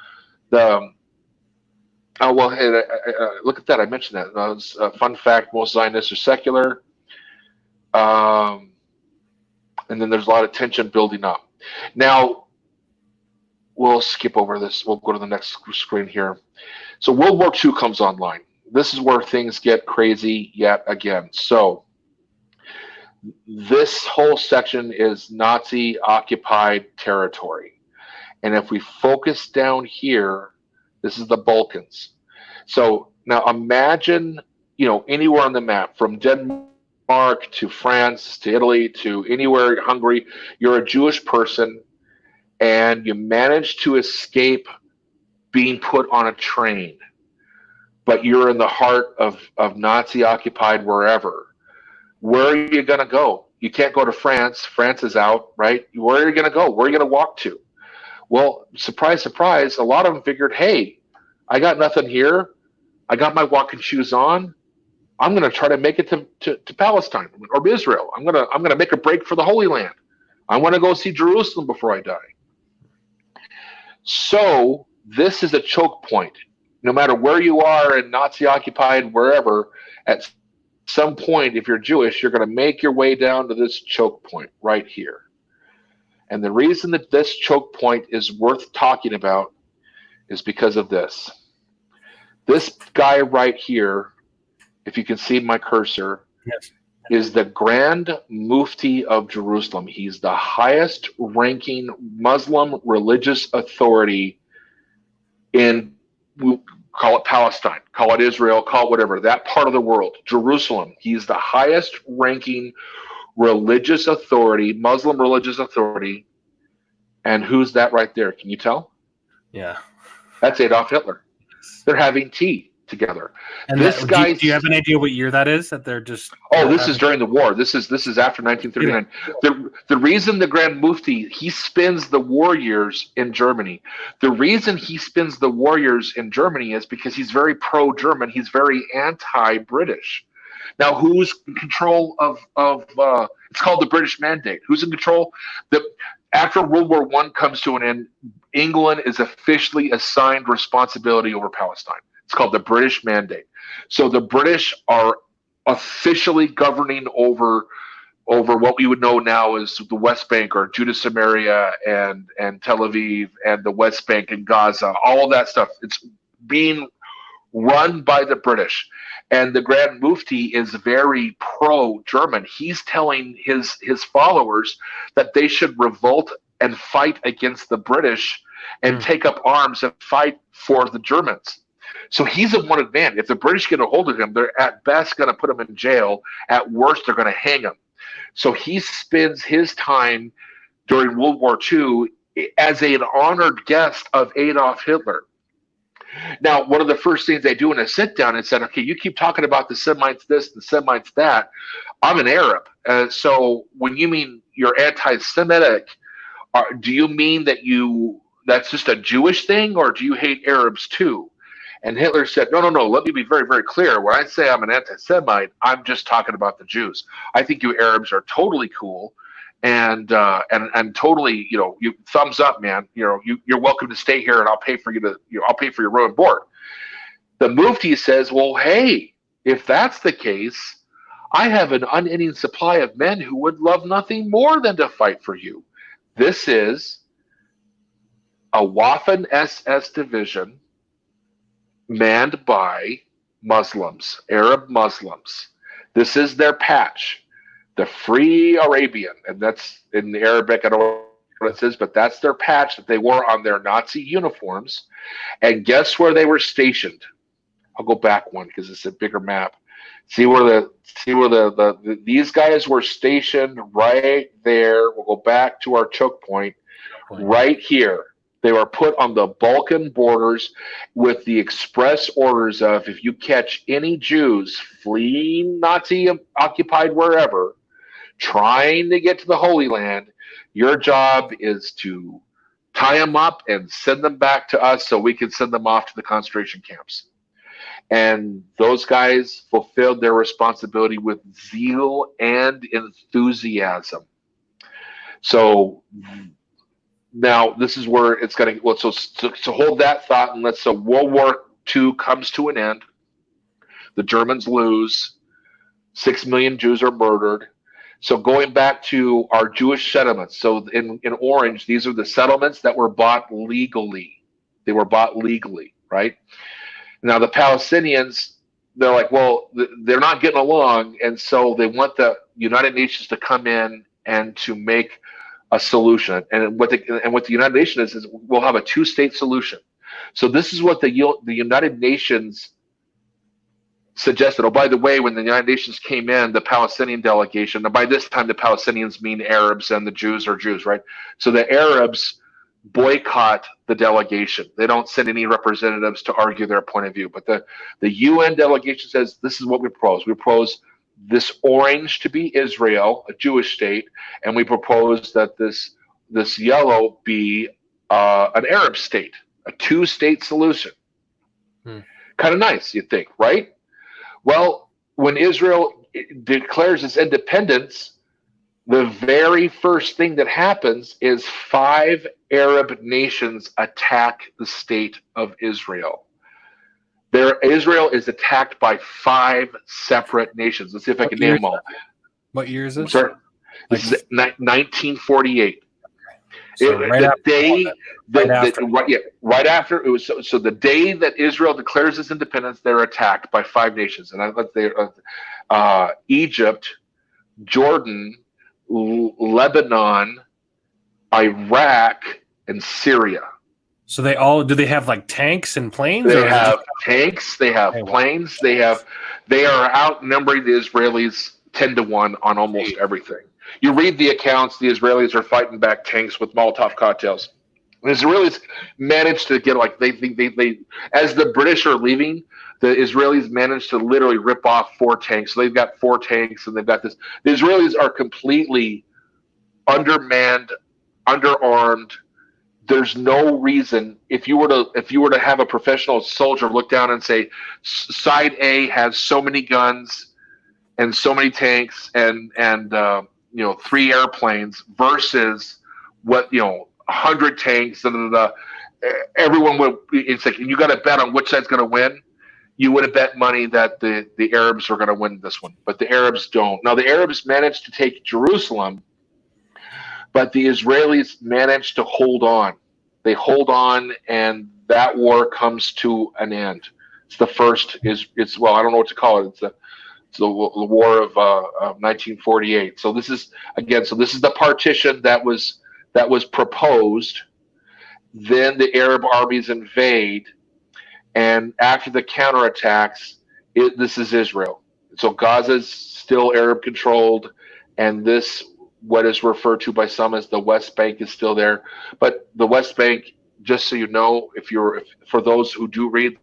look at that. I mentioned that. Fun fact, most Zionists are secular. And then there's a lot of tension building up. Now, we'll skip over this. We'll go to the next screen here. So World War II comes online. This is where things get crazy yet again. So this whole section is Nazi-occupied territory. And if we focus down here, this is the Balkans. So now imagine, anywhere on the map, from Denmark to France to Italy to anywhere, Hungary, you're a Jewish person and you manage to escape being put on a train, but you're in the heart of Nazi-occupied wherever. Where are you going to go? You can't go to France. France is out, right? Where are you going to go? Where are you going to walk to? Well, surprise, surprise, a lot of them figured, hey, I got nothing here. I got my walking shoes on. I'm going to try to make it to Palestine or Israel. I'm going to make a break for the Holy Land. I want to go see Jerusalem before I die. So this is a choke point. No matter where you are in Nazi-occupied, wherever, at some point, if you're Jewish, you're going to make your way down to this choke point right here. And the reason that this choke point is worth talking about is because of this. This guy right here, if you can see my cursor, Yes. is the Grand Mufti of Jerusalem. He's the highest ranking Muslim religious authority in, call it Palestine, call it Israel, call it whatever, that part of the world, Jerusalem. He's the highest ranking religious authority, Muslim religious authority. And who's that right there? Can you tell? Yeah. That's Adolf Hitler. They're having tea together. And this guy. Do you have an idea what year that is? That they're just. Oh, this is during the war. This is after 1939. The reason the Grand Mufti, he spends the war years in Germany. The reason he spends the war years in Germany is because he's very pro-German. He's very anti-British. Now, who's in control of it's called the British Mandate. Who's in control? After World War I comes to an end, England is officially assigned responsibility over Palestine. It's called the British Mandate. So the British are officially governing over what we would know now as the West Bank, or Judah, Samaria, and Tel Aviv, and the West Bank and Gaza, all of that stuff. It's being run by the British. And the Grand Mufti is very pro-German. He's telling his followers that they should revolt and fight against the British and take up arms and fight for the Germans. So he's a wanted man. If the British get a hold of him, they're at best going to put him in jail. At worst, they're going to hang him. So he spends his time during World War II as an honored guest of Adolf Hitler. Now, one of the first things they do in a sit-down is said, okay, you keep talking about the Semites this, the Semites that. I'm an Arab. So when you mean you're anti-Semitic, do you mean that that's just a Jewish thing, or do you hate Arabs too? And Hitler said, no, let me be very, very clear. When I say I'm an anti-Semite, I'm just talking about the Jews. I think you Arabs are totally cool and totally, you thumbs up, man. You're welcome to stay here, and I'll pay for I'll pay for your room and board. The Mufti says, well, hey, if that's the case, I have an unending supply of men who would love nothing more than to fight for you. This is a Waffen SS division manned by Muslims, Arab Muslims. This is their patch, the Free Arabian, and that's in the Arabic. I don't know what it says, but that's their patch that they wore on their Nazi uniforms. And guess where they were stationed? I'll go back one because it's a bigger map. See where these guys were stationed right there. We'll go back to our choke point right here. They were put on the Balkan borders with the express orders of, if you catch any Jews fleeing Nazi-occupied wherever, trying to get to the Holy Land, your job is to tie them up and send them back to us so we can send them off to the concentration camps. And those guys fulfilled their responsibility with zeal and enthusiasm. So now this is where it's going to. Well, so hold that thought, and so World War II comes to an end. The Germans lose. 6 million Jews are murdered. So going back to our Jewish settlements. So in orange, these are the settlements that were bought legally. They were bought legally, right? Now the Palestinians, they're like, well, they're not getting along, and so they want the United Nations to come in and to make a solution. And what the United Nations is we'll have a two-state solution. So this is what the United Nations suggested. Oh, by the way, when the United Nations came in, the Palestinian delegation, and by this time the Palestinians mean Arabs and the Jews are Jews, right? So the Arabs boycott the delegation. They don't send any representatives to argue their point of view. But the UN delegation says, this is what we propose. We propose this orange to be Israel, a Jewish state, and we propose that this yellow be an Arab state, a two-state solution. Kind of nice, you think, right? Well, when Israel declares its independence, the very first thing that happens is 5 Arab nations attack the state of Israel. Israel is attacked by 5 separate nations. Let's see if I can name them all. What year is this? Sorry. This is 1948. So right after it was. So the day that Israel declares its independence, they're attacked by 5 nations, and Egypt, Jordan, Lebanon, Iraq, and Syria. So do they have like tanks and planes? They have tanks. They have planes. They are outnumbering the Israelis 10-1 on almost everything. You read the accounts, the Israelis are fighting back tanks with Molotov cocktails. The Israelis managed to get they as the British are leaving, the Israelis managed to literally rip off 4 tanks. So they've got 4 tanks and they've got this. The Israelis are completely undermanned, underarmed. There's no reason if you were to have a professional soldier look down and say side A has so many guns and so many tanks and 3 airplanes versus 100 tanks, everyone would. It's like you got to bet on which side's going to win. You would have bet money that the Arabs are going to win this one, but the Arabs don't. Now the Arabs managed to take Jerusalem, but the Israelis managed to hold on. They hold on, and that war comes to an end. It's the first. I don't know what to call it. It's the War of 1948. So this is the partition that was proposed. Then the Arab armies invade, and after the counterattacks, this is Israel. So Gaza's still Arab controlled, and this, what is referred to by some as the West Bank, is still there. But the West Bank, just so you know, for those who do read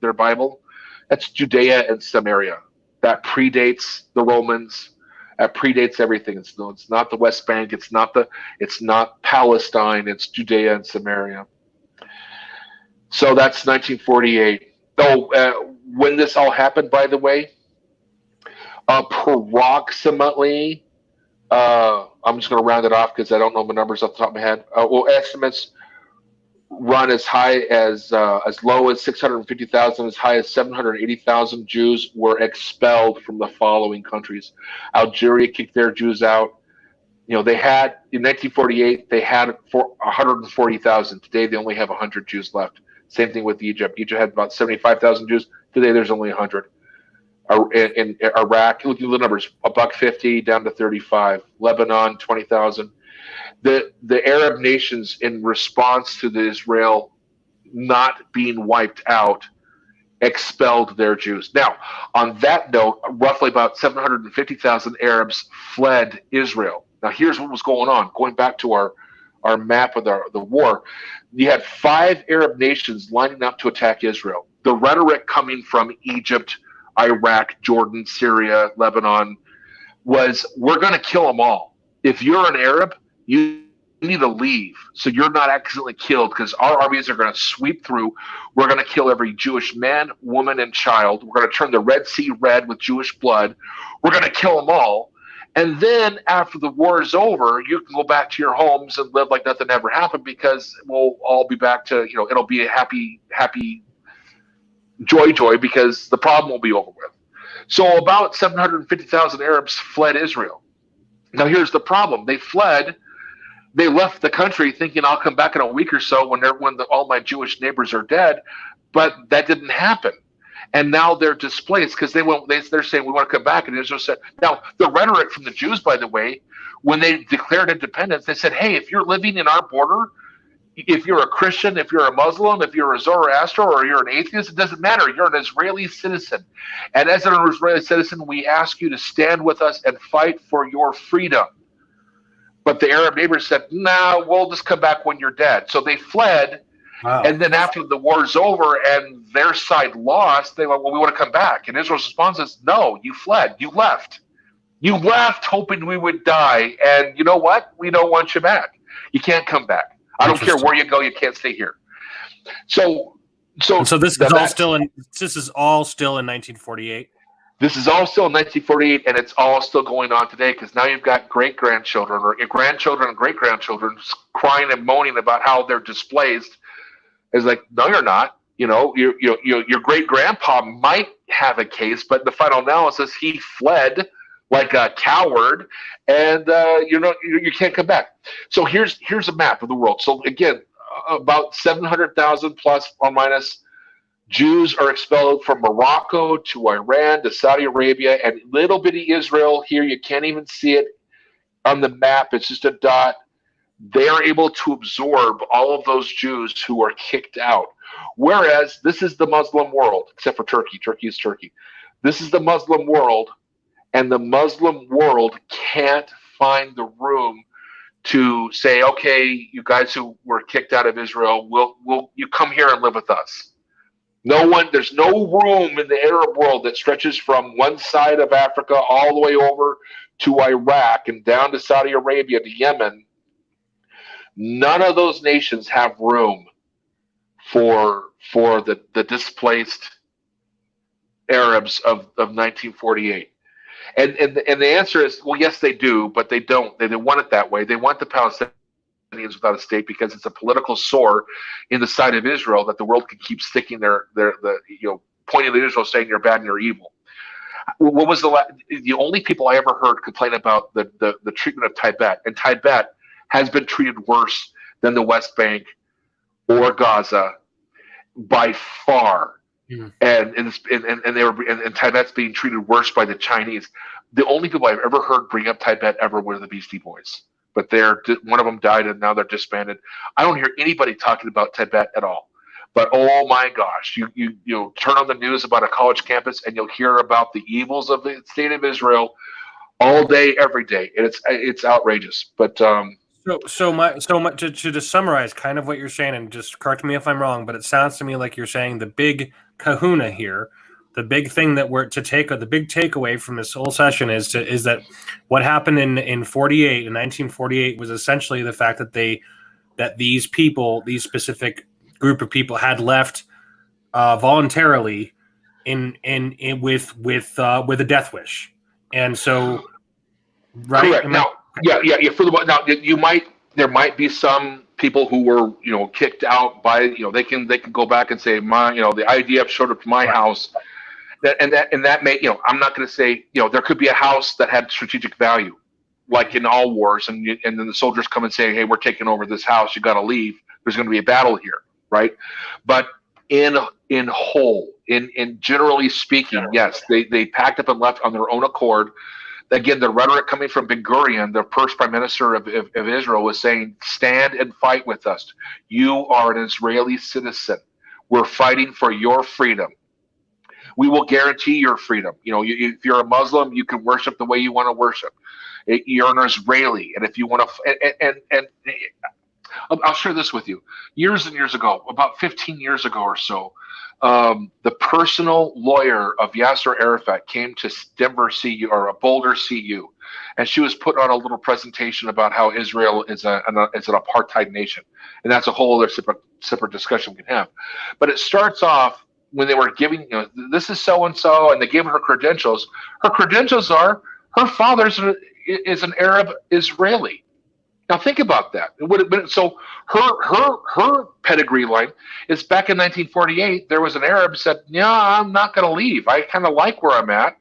their Bible, that's Judea and Samaria. That predates the Romans. That predates everything. It's not the West Bank. It's not Palestine. It's Judea and Samaria. So that's 1948. When this all happened, by the way, approximately, I'm just going to round it off because I don't know the numbers off the top of my head. Estimates run as low as 650,000, as high as 780,000 Jews were expelled from the following countries. Algeria kicked their Jews out. They had in 1948 they had 140,000. Today they only have 100 Jews left. Same thing with Egypt. Egypt had about 75,000 Jews. Today there's only 100. In Iraq, look at the numbers: $150 down to 35. Lebanon, 20,000. The Arab nations, in response to the Israel not being wiped out, expelled their Jews. Now, on that note, roughly about 750,000 Arabs fled Israel. Now, here's what was going on. Going back to our map of the war, you had 5 Arab nations lining up to attack Israel. The rhetoric coming from Egypt, Iraq, Jordan, Syria, Lebanon was, we're going to kill them all. If you're an Arab, you need to leave so you're not accidentally killed, because our armies are going to sweep through. We're going to kill every Jewish man, woman, and child. We're going to turn the Red Sea red with Jewish blood. We're going to kill them all. And then after the war is over, you can go back to your homes and live like nothing ever happened, because we'll all be back to, it'll be a happy joy, because the problem will be over with. So about 750,000 Arabs fled Israel. Now here's the problem. They fled. They left the country thinking, I'll come back in a week or so when all my Jewish neighbors are dead, but that didn't happen. And now they're displaced because they're saying, we want to come back. And Israel said, now the rhetoric from the Jews, by the way, when they declared independence, they said, hey, if you're living in our border, if you're a Christian, if you're a Muslim, if you're a Zoroaster, or you're an atheist, it doesn't matter. You're an Israeli citizen. And as an Israeli citizen, we ask you to stand with us and fight for your freedom. But the Arab neighbors said, no, we'll just come back when you're dead. So they fled. Wow. And then after the war's over and their side lost, they went, well, we want to come back. And Israel's response is, no, you fled. You left. You left hoping we would die. And you know what? We don't want you back. You can't come back. I don't care where you go. You can't stay here. So this is all still in 1948. This is all still in 1948, and it's all still going on today, because now you've got great-grandchildren or your grandchildren and great-grandchildren crying and moaning about how they're displaced. It's like, no, you're not. Your great-grandpa might have a case, but in the final analysis, he fled like a coward, and you can't come back. So here's a map of the world. So again, about 700,000 plus or minus Jews are expelled from Morocco to Iran to Saudi Arabia, and little bitty Israel here. You can't even see it on the map. It's just a dot. They are able to absorb all of those Jews who are kicked out. Whereas this is the Muslim world, except for Turkey. Turkey is Turkey. This is the Muslim world, and the Muslim world can't find the room to say, okay, you guys who were kicked out of Israel, you come here and live with us. There's no room in the Arab world that stretches from one side of Africa all the way over to Iraq and down to Saudi Arabia to Yemen. None of those nations have room for the displaced Arabs of 1948. And the answer is, well, yes, they do, but they don't. They want it that way. They want the Palestinians without a state because it's a political sore in the side of Israel that the world can keep sticking their pointing at Israel, saying you're bad and you're evil. What was the only people I ever heard complain about the treatment of Tibet? And Tibet has been treated worse than the West Bank or Gaza by far. Mm. And Tibet's being treated worse by the Chinese. The only people I've ever heard bring up Tibet ever were the Beastie Boys, but one of them died and now they're disbanded. I don't hear anybody talking about Tibet at all. But oh my gosh, you turn on the news about a college campus and you'll hear about the evils of the state of Israel all day, every day. And it's outrageous. But to just summarize kind of what you're saying, and just correct me if I'm wrong, but it sounds to me like you're saying the big kahuna here, the big thing that the big takeaway from this whole session is that what happened in 1948 was essentially the fact that these people, these specific group of people, had left voluntarily with a death wish, and so right correct. Now, there might be some people who were kicked out by they can go back and say the IDF showed up to my house, and that may I'm not going to say there could be a house that had strategic value, like in all wars, and then the soldiers come and say, hey, we're taking over this house, you got to leave, there's going to be a battle here, right? But in generally speaking, yes, they packed up and left on their own accord. Again, the rhetoric coming from Ben Gurion, the first prime minister of Israel, was saying, stand and fight with us. You are an Israeli citizen. We're fighting for your freedom. We will guarantee your freedom. If you're a Muslim, you can worship the way you want to worship. You're an Israeli. And if you want to, and I'll share this with you. Years and years ago, about 15 years ago or so, the personal lawyer of Yasser Arafat came to Denver CU or Boulder CU, and she was put on a little presentation about how Israel is an apartheid nation, and that's a whole other separate discussion we can have. But it starts off when they were giving, this is so and so, and they gave her credentials. Her credentials are her father is an Arab Israeli. Now think about that. It would have been so. Her pedigree line is back in 1948. There was an Arab said, "Yeah, I'm not going to leave. I kind of like where I'm at.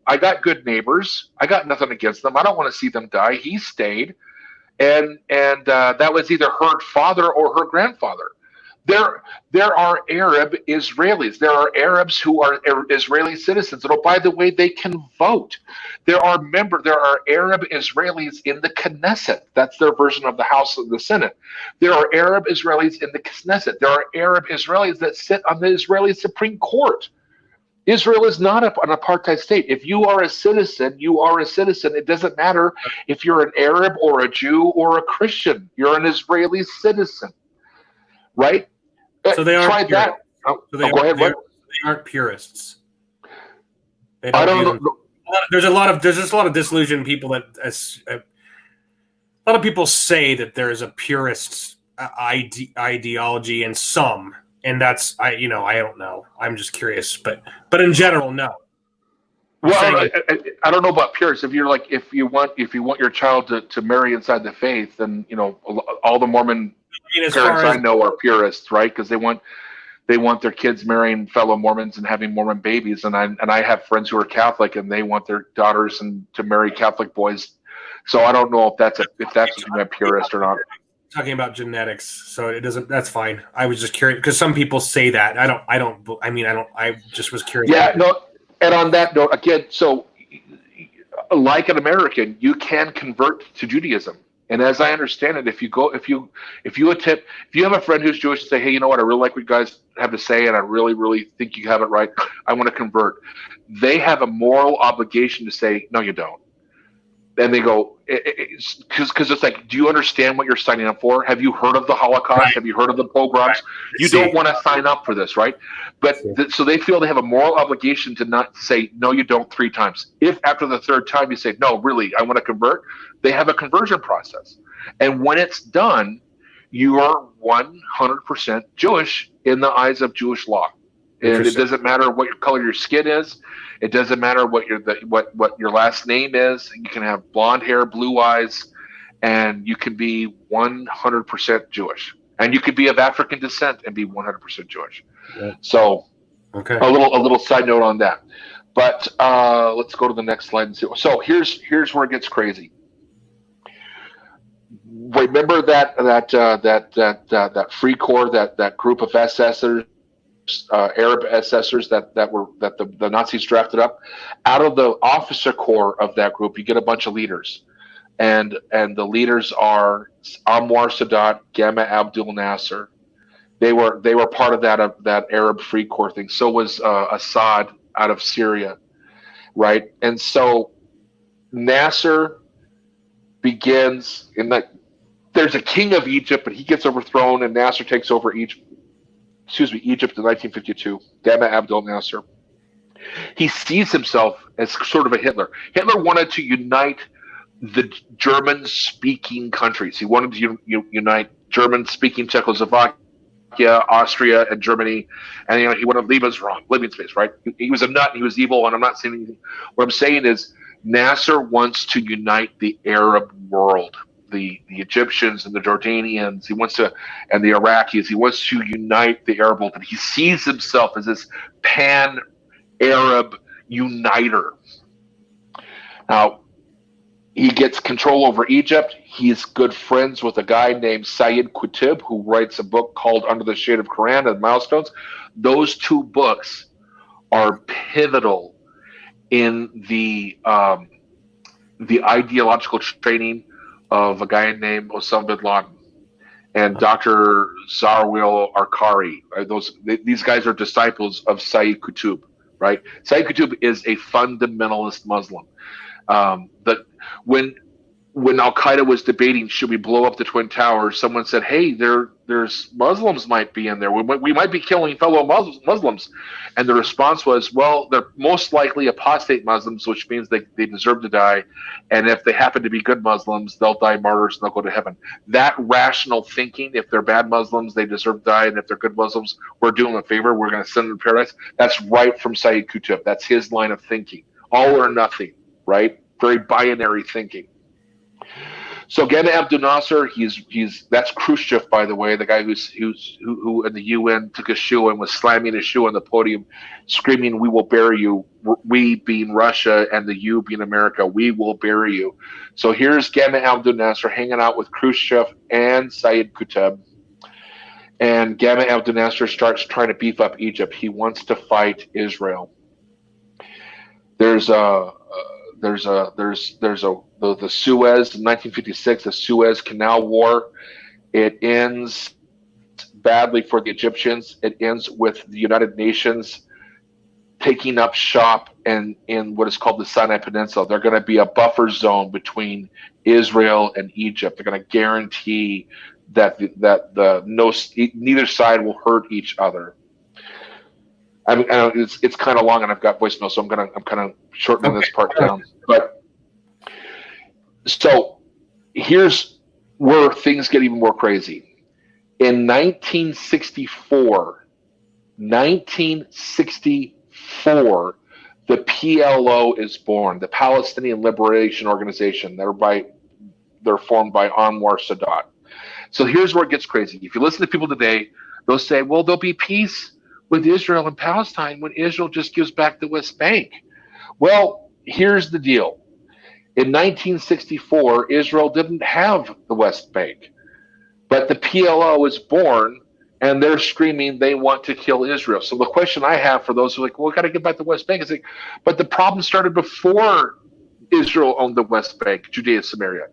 I got good neighbors. I got nothing against them. I don't want to see them die." He stayed, and that was either her father or her grandfather. There are Arab Israelis. There are Arabs who are Israeli citizens. And oh, by the way, they can vote. There are Arab Israelis in the Knesset. That's their version of the House of the Senate. There are Arab Israelis in the Knesset. There are Arab Israelis that sit on the Israeli Supreme Court. Israel is not an apartheid state. If you are a citizen, you are a citizen. It doesn't matter if you're an Arab or a Jew or a Christian. You're an Israeli citizen, right? So they aren't try that. Go ahead. They aren't purists. I don't know. There's just a lot of disillusioned people that a lot of people say that there is a purist ideology in some, and that's I don't know. I'm just curious, but in general, no. Well, I don't know about purists. If you want your child to marry inside the faith, then all the Mormon parents I know are purists, right? Because they want they want their kids marrying fellow Mormons and having Mormon babies. And I have friends who are Catholic, and they want their daughters to marry Catholic boys. So I don't know if that's a purist or not. Talking about genetics, so it doesn't. That's fine. I was just curious because some people say that. I just was curious. Yeah, no. And on that note, again, so like an American, you can convert to Judaism. And as I understand it, if you have a friend who's Jewish and say, hey, you know what, I really like what you guys have to say, and I really, really think you have it right, I want to convert. They have a moral obligation to say, no, you don't. And they go, because it's like, do you understand what you're signing up for? Have you heard of the Holocaust? Right. Have you heard of the pogroms? Right. You don't want to sign up for this, right? But so they feel they have a moral obligation to not say, no, you don't 3 times. If after the 3rd time you say, no, really, I want to convert, they have a conversion process. And when it's done, you are 100% Jewish in the eyes of Jewish law. And it doesn't matter what your color your skin is. It doesn't matter what your last name is. You can have blonde hair, blue eyes, and you can be 100% Jewish. And you could be of African descent and be 100% Jewish. Yeah. So, a little side note on that. But let's go to the next slide and see. So here's where it gets crazy. Remember that Free Corps, that group of SSers. Arab SSers that the Nazis drafted up. Out of the officer corps of that group, you get a bunch of leaders, and the leaders are Anwar Sadat, Gamal Abdel Nasser. They were part of that Arab Free Corps thing. So was Assad out of Syria, right? And so Nasser begins in that. There's a king of Egypt, but he gets overthrown, and Nasser takes over Egypt in 1952, Gamal Abdel Nasser. He sees himself as sort of a Hitler. Hitler wanted to unite the German-speaking countries. He wanted to unite German-speaking Czechoslovakia, Austria, and Germany. And he wanted Lebensraum, right? He was a nut, and he was evil, and I'm not saying anything. What I'm saying is Nasser wants to unite the Arab world. The Egyptians and the Jordanians, and the Iraqis. He wants to unite the Arab world, and he sees himself as this pan-Arab uniter. Now, he gets control over Egypt. He's good friends with a guy named Sayyid Qutb, who writes a book called Under the Shade of Quran and Milestones. Those 2 books are pivotal in the ideological training of a guy named Osama bin Laden and Dr. Zarwil Arkari. These guys are disciples of Sayyid Qutb, right? Sayyid Qutb is a fundamentalist Muslim. When Al-Qaeda was debating, should we blow up the Twin Towers, someone said, hey, there's Muslims might be in there. We might be killing fellow Muslims. And the response was, well, they're most likely apostate Muslims, which means they deserve to die. And if they happen to be good Muslims, they'll die martyrs and they'll go to heaven. That rational thinking, if they're bad Muslims, they deserve to die. And if they're good Muslims, we're doing them a favor. We're going to send them to paradise. That's right from Sayyid Qutb. That's his line of thinking. All or nothing, right? Very binary thinking. So Gamal Abdel Nasser, that's Khrushchev, by the way, the guy who in the UN took a shoe and was slamming a shoe on the podium, screaming, "We will bury you." We being Russia and the you being America, we will bury you. So here's Gamal Abdel Nasser hanging out with Khrushchev and Sayyid Qutb, and Gamal Abdel Nasser starts trying to beef up Egypt. He wants to fight Israel. There's the Suez in 1956, the Suez Canal War. It ends badly for the Egyptians. It ends with the United Nations taking up shop in what is called the Sinai Peninsula. They're going to be a buffer zone between Israel and Egypt. They're going to guarantee that neither side will hurt each other. I mean, it's kind of long, and I've got voicemail, so I'm kind of shortening this part down. But so here's where things get even more crazy. In 1964, the PLO is born, the Palestinian Liberation Organization. They're formed by Anwar Sadat. So here's where it gets crazy. If you listen to people today, they'll say, well, there'll be peace with Israel and Palestine when Israel just gives back the West Bank? Well, here's the deal. In 1964, Israel didn't have the West Bank, but the PLO was born, and they're screaming they want to kill Israel. So the question I have for those who are like, well, we got to get back the West Bank, is like, but the problem started before Israel owned the West Bank, Judea, Samaria.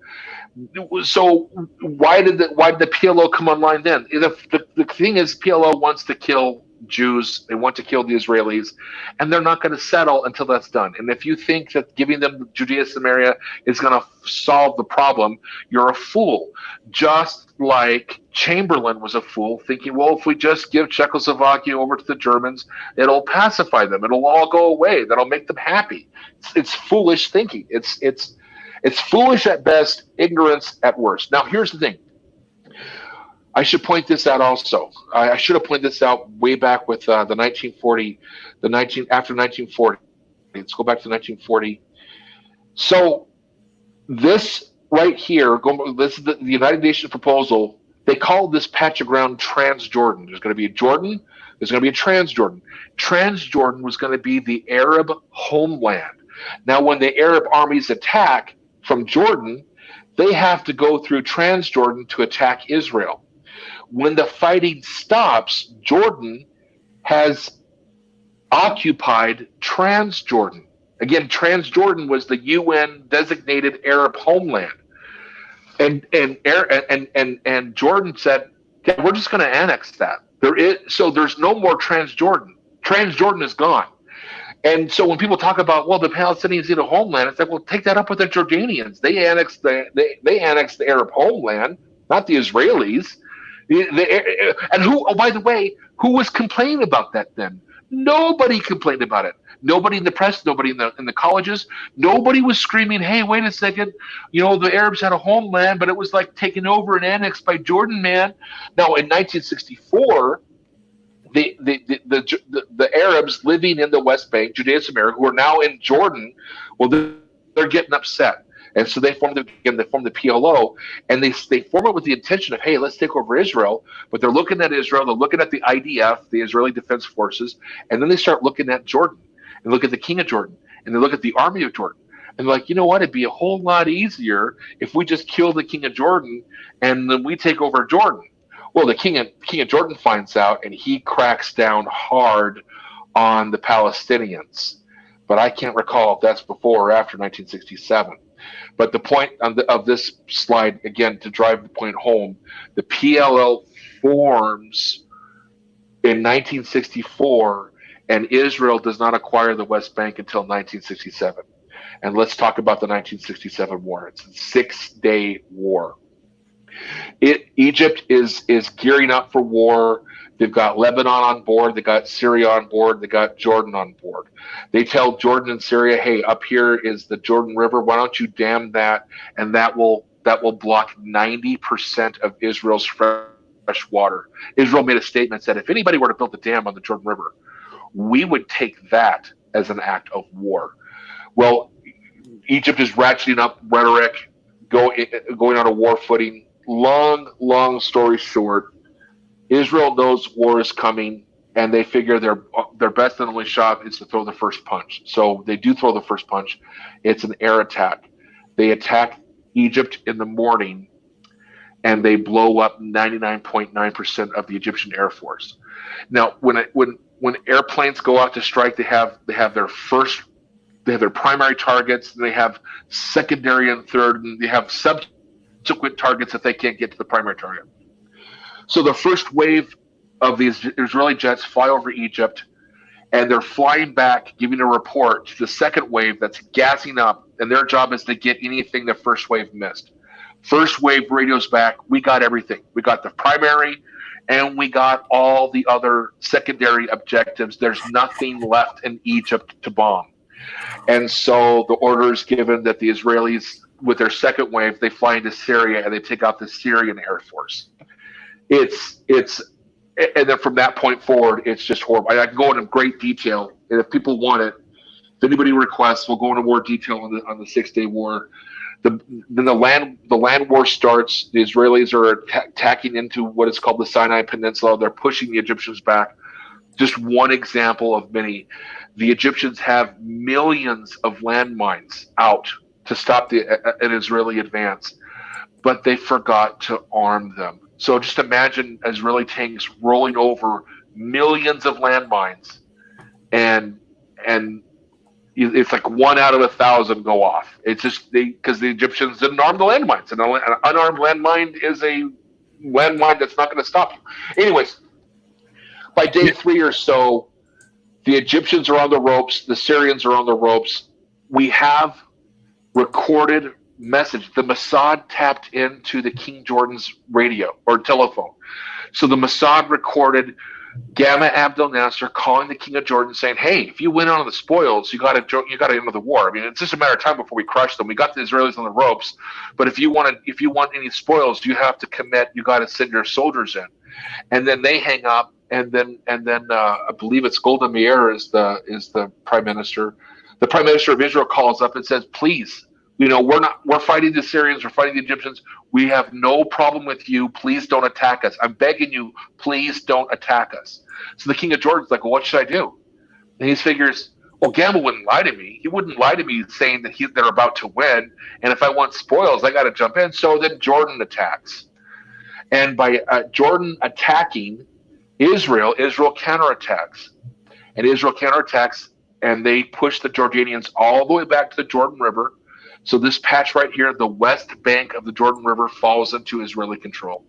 So why did the PLO come online then? The thing is, PLO wants to kill Jews. They want to kill the Israelis, and they're not going to settle until that's done. And if you think that giving them Judea, Samaria is going to solve the problem, you're a fool. Just like Chamberlain was a fool, thinking, well, if we just give Czechoslovakia over to the Germans, it'll pacify them. It'll all go away. That'll make them happy. It's foolish thinking. It's foolish at best, ignorance at worst. Now, here's the thing. I should point this out also. I should have pointed this out way back with the 1940, after 1940. Let's go back to 1940. So this right here, this is the United Nations proposal. They call this patch of ground Transjordan. There's going to be a Jordan. There's going to be a Transjordan. Transjordan was going to be the Arab homeland. Now, when the Arab armies attack from Jordan, they have to go through Transjordan to attack Israel. When the fighting stops, Jordan has occupied Transjordan. Again, Transjordan was the UN designated Arab homeland. And Jordan said, yeah, we're just going to annex that. So there's no more Transjordan. Transjordan is gone. And so when people talk about, well, the Palestinians need a homeland, it's like, well, take that up with the Jordanians. They annexed the Arab homeland, not the Israelis. And who? Oh, by the way, who was complaining about that then? Nobody complained about it. Nobody in the press, nobody in the colleges, nobody was screaming, hey, wait a second, the Arabs had a homeland, but it was like taken over and annexed by Jordan, man. Now, in 1964, the Arabs living in the West Bank, Judea and Samaria, who are now in Jordan, well, they're getting upset. And so they formed the PLO, and they form it with the intention of, hey, let's take over Israel. But they're looking at Israel, they're looking at the IDF, the Israeli Defense Forces, and then they start looking at Jordan, and look at the king of Jordan, and they look at the army of Jordan. And they're like, you know what? It'd be a whole lot easier if we just kill the king of Jordan, and then we take over Jordan. Well, the king of Jordan finds out, and he cracks down hard on the Palestinians. But I can't recall if that's before or after 1967. But the point of this slide, again, to drive the point home, the PLO forms in 1964, and Israel does not acquire the West Bank until 1967. And let's talk about the 1967 war. It's a 6-day war. Egypt is gearing up for war. They've got Lebanon on board. They got Syria on board. They got Jordan on board. They tell Jordan and Syria, hey, up here is the Jordan River. Why don't you dam that? And that will block 90% of Israel's fresh water. Israel made a statement, said if anybody were to build a dam on the Jordan River, we would take that as an act of war. Well, Egypt is ratcheting up rhetoric, going on a war footing. Long story short, Israel knows war is coming, and they figure their best and only shot is to throw the first punch. So they do throw the first punch. It's an air attack. They attack Egypt in the morning, and they blow up 99.9% of the Egyptian Air Force. Now, when airplanes go out to strike, they have their primary targets, they have secondary and third, and they have subsequent targets if they can't get to the primary target. So the first wave of these Israeli jets fly over Egypt, and they're flying back, giving a report to the second wave that's gassing up, and their job is to get anything the first wave missed. First wave radios back, we got everything. We got the primary, and we got all the other secondary objectives. There's nothing left in Egypt to bomb. And so the order is given that the Israelis, with their second wave, they fly into Syria, and they take out the Syrian Air Force. And then from that point forward, it's just horrible. I can go into great detail, and if people want it, if anybody requests, we'll go into more detail on the 6-day war. Then the land war starts. The Israelis are attacking into what is called the Sinai Peninsula. They're pushing the Egyptians back. just one example of many. The Egyptians have millions of landmines out to stop an Israeli advance, but they forgot to arm them. So just imagine Israeli tanks rolling over millions of landmines, and it's like 1 out of 1,000 go off. It's just because the Egyptians didn't arm the landmines, and an unarmed landmine is a landmine that's not going to stop you. Anyways, by day 3 or so, the Egyptians are on the ropes. The Syrians are on the ropes. We have recorded message. The Mossad tapped into the King Jordan's radio or telephone. So the Mossad recorded Gamal Abdel Nasser calling the King of Jordan, saying, "Hey, if you win on the spoils, you got to end the war. I mean, it's just a matter of time before we crush them. We got the Israelis on the ropes, but if you want any spoils, you have to commit. You got to send your soldiers in." And then they hang up, and then I believe it's Golda Meir is the prime minister. The prime minister of Israel calls up and says, "Please, we're fighting the Syrians, we're fighting the Egyptians. We have no problem with you. Please don't attack us. I'm begging you, please don't attack us." So the King of Jordan's like, "Well, what should I do?" And he figures, well, Gamal wouldn't lie to me. He wouldn't lie to me saying that they're about to win. And if I want spoils, I got to jump in. So then Jordan attacks. And by Jordan attacking Israel counterattacks. And Israel counterattacks, and they push the Jordanians all the way back to the Jordan River. So this patch right here, the west bank of the Jordan River, falls into Israeli control.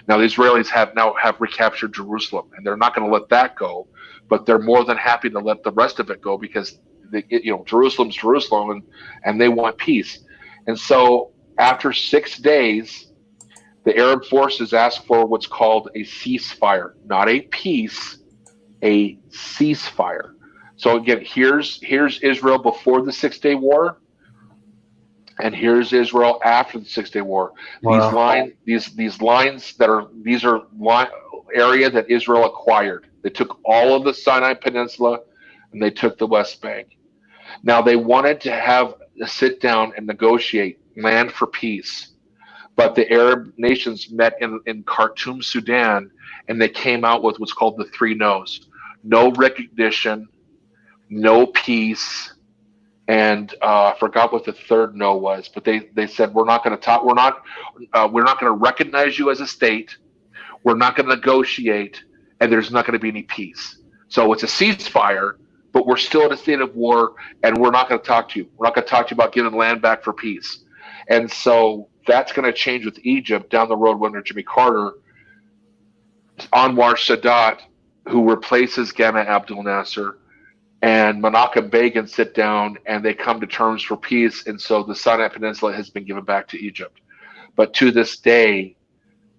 Now the Israelis have recaptured Jerusalem, and they're not going to let that go, but they're more than happy to let the rest of it go because Jerusalem's Jerusalem, and they want peace. And so after 6 days, the Arab forces ask for what's called a ceasefire, not a peace, a ceasefire. So again, here's Israel before the 6-day war. And here's Israel after the 6-day war. Wow. These lines these are area that Israel acquired. They took all of the Sinai Peninsula, and they took the West Bank. Now they wanted to have a sit down and negotiate land for peace, but the Arab nations met in Khartoum, Sudan, and they came out with what's called the 3 no's: no recognition, no peace. And I forgot what the third no was, but they said we're not going to talk. We're not going to recognize you as a state. We're not going to negotiate, and there's not going to be any peace. So it's a ceasefire, but we're still in a state of war, and we're not going to talk to you. We're not going to talk to you about giving land back for peace. And so that's going to change with Egypt down the road under Jimmy Carter. Anwar Sadat, who replaces Gamal Abdel Nasser, and Menachem Begin sit down, and they come to terms for peace, and so the Sinai Peninsula has been given back to Egypt. But to this day,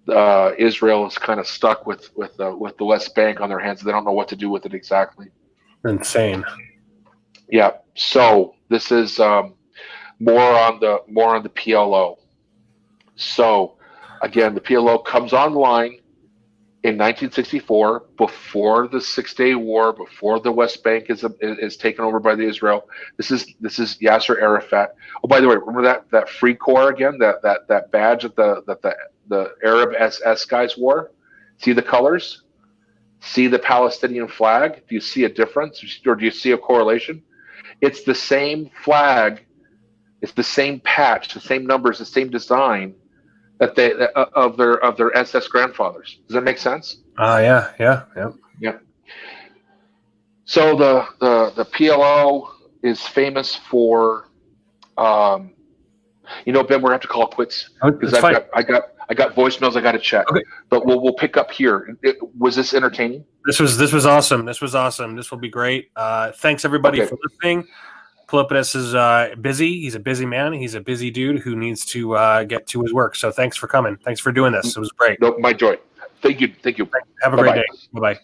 Israel is kind of stuck with the West Bank on their hands. They don't know what to do with it exactly. Insane. Yeah. So this is more on the PLO. So again, the PLO comes online in 1964, before the 6-day war, before the West Bank is taken over by the Israel. This is Yasser Arafat. Oh, by the way, remember that Free Corps again? That badge that the Arab SS guys wore? See the colors? See the Palestinian flag? Do you see a difference, or do you see a correlation? It's the same flag. It's the same patch, the same numbers, the same design that they of their SS grandfathers. Does that make sense? Yeah. So the PLO is famous for, Ben, we're gonna have to call it quits because I got voicemails I got to check. Okay. But we'll pick up here. Was this entertaining? This was awesome. This will be great. Thanks everybody for listening. Pelopidas is busy. He's a busy man. He's a busy dude who needs to get to his work. So thanks for coming. Thanks for doing this. It was great. No, my joy. Thank you. Have a great day. Bye-bye.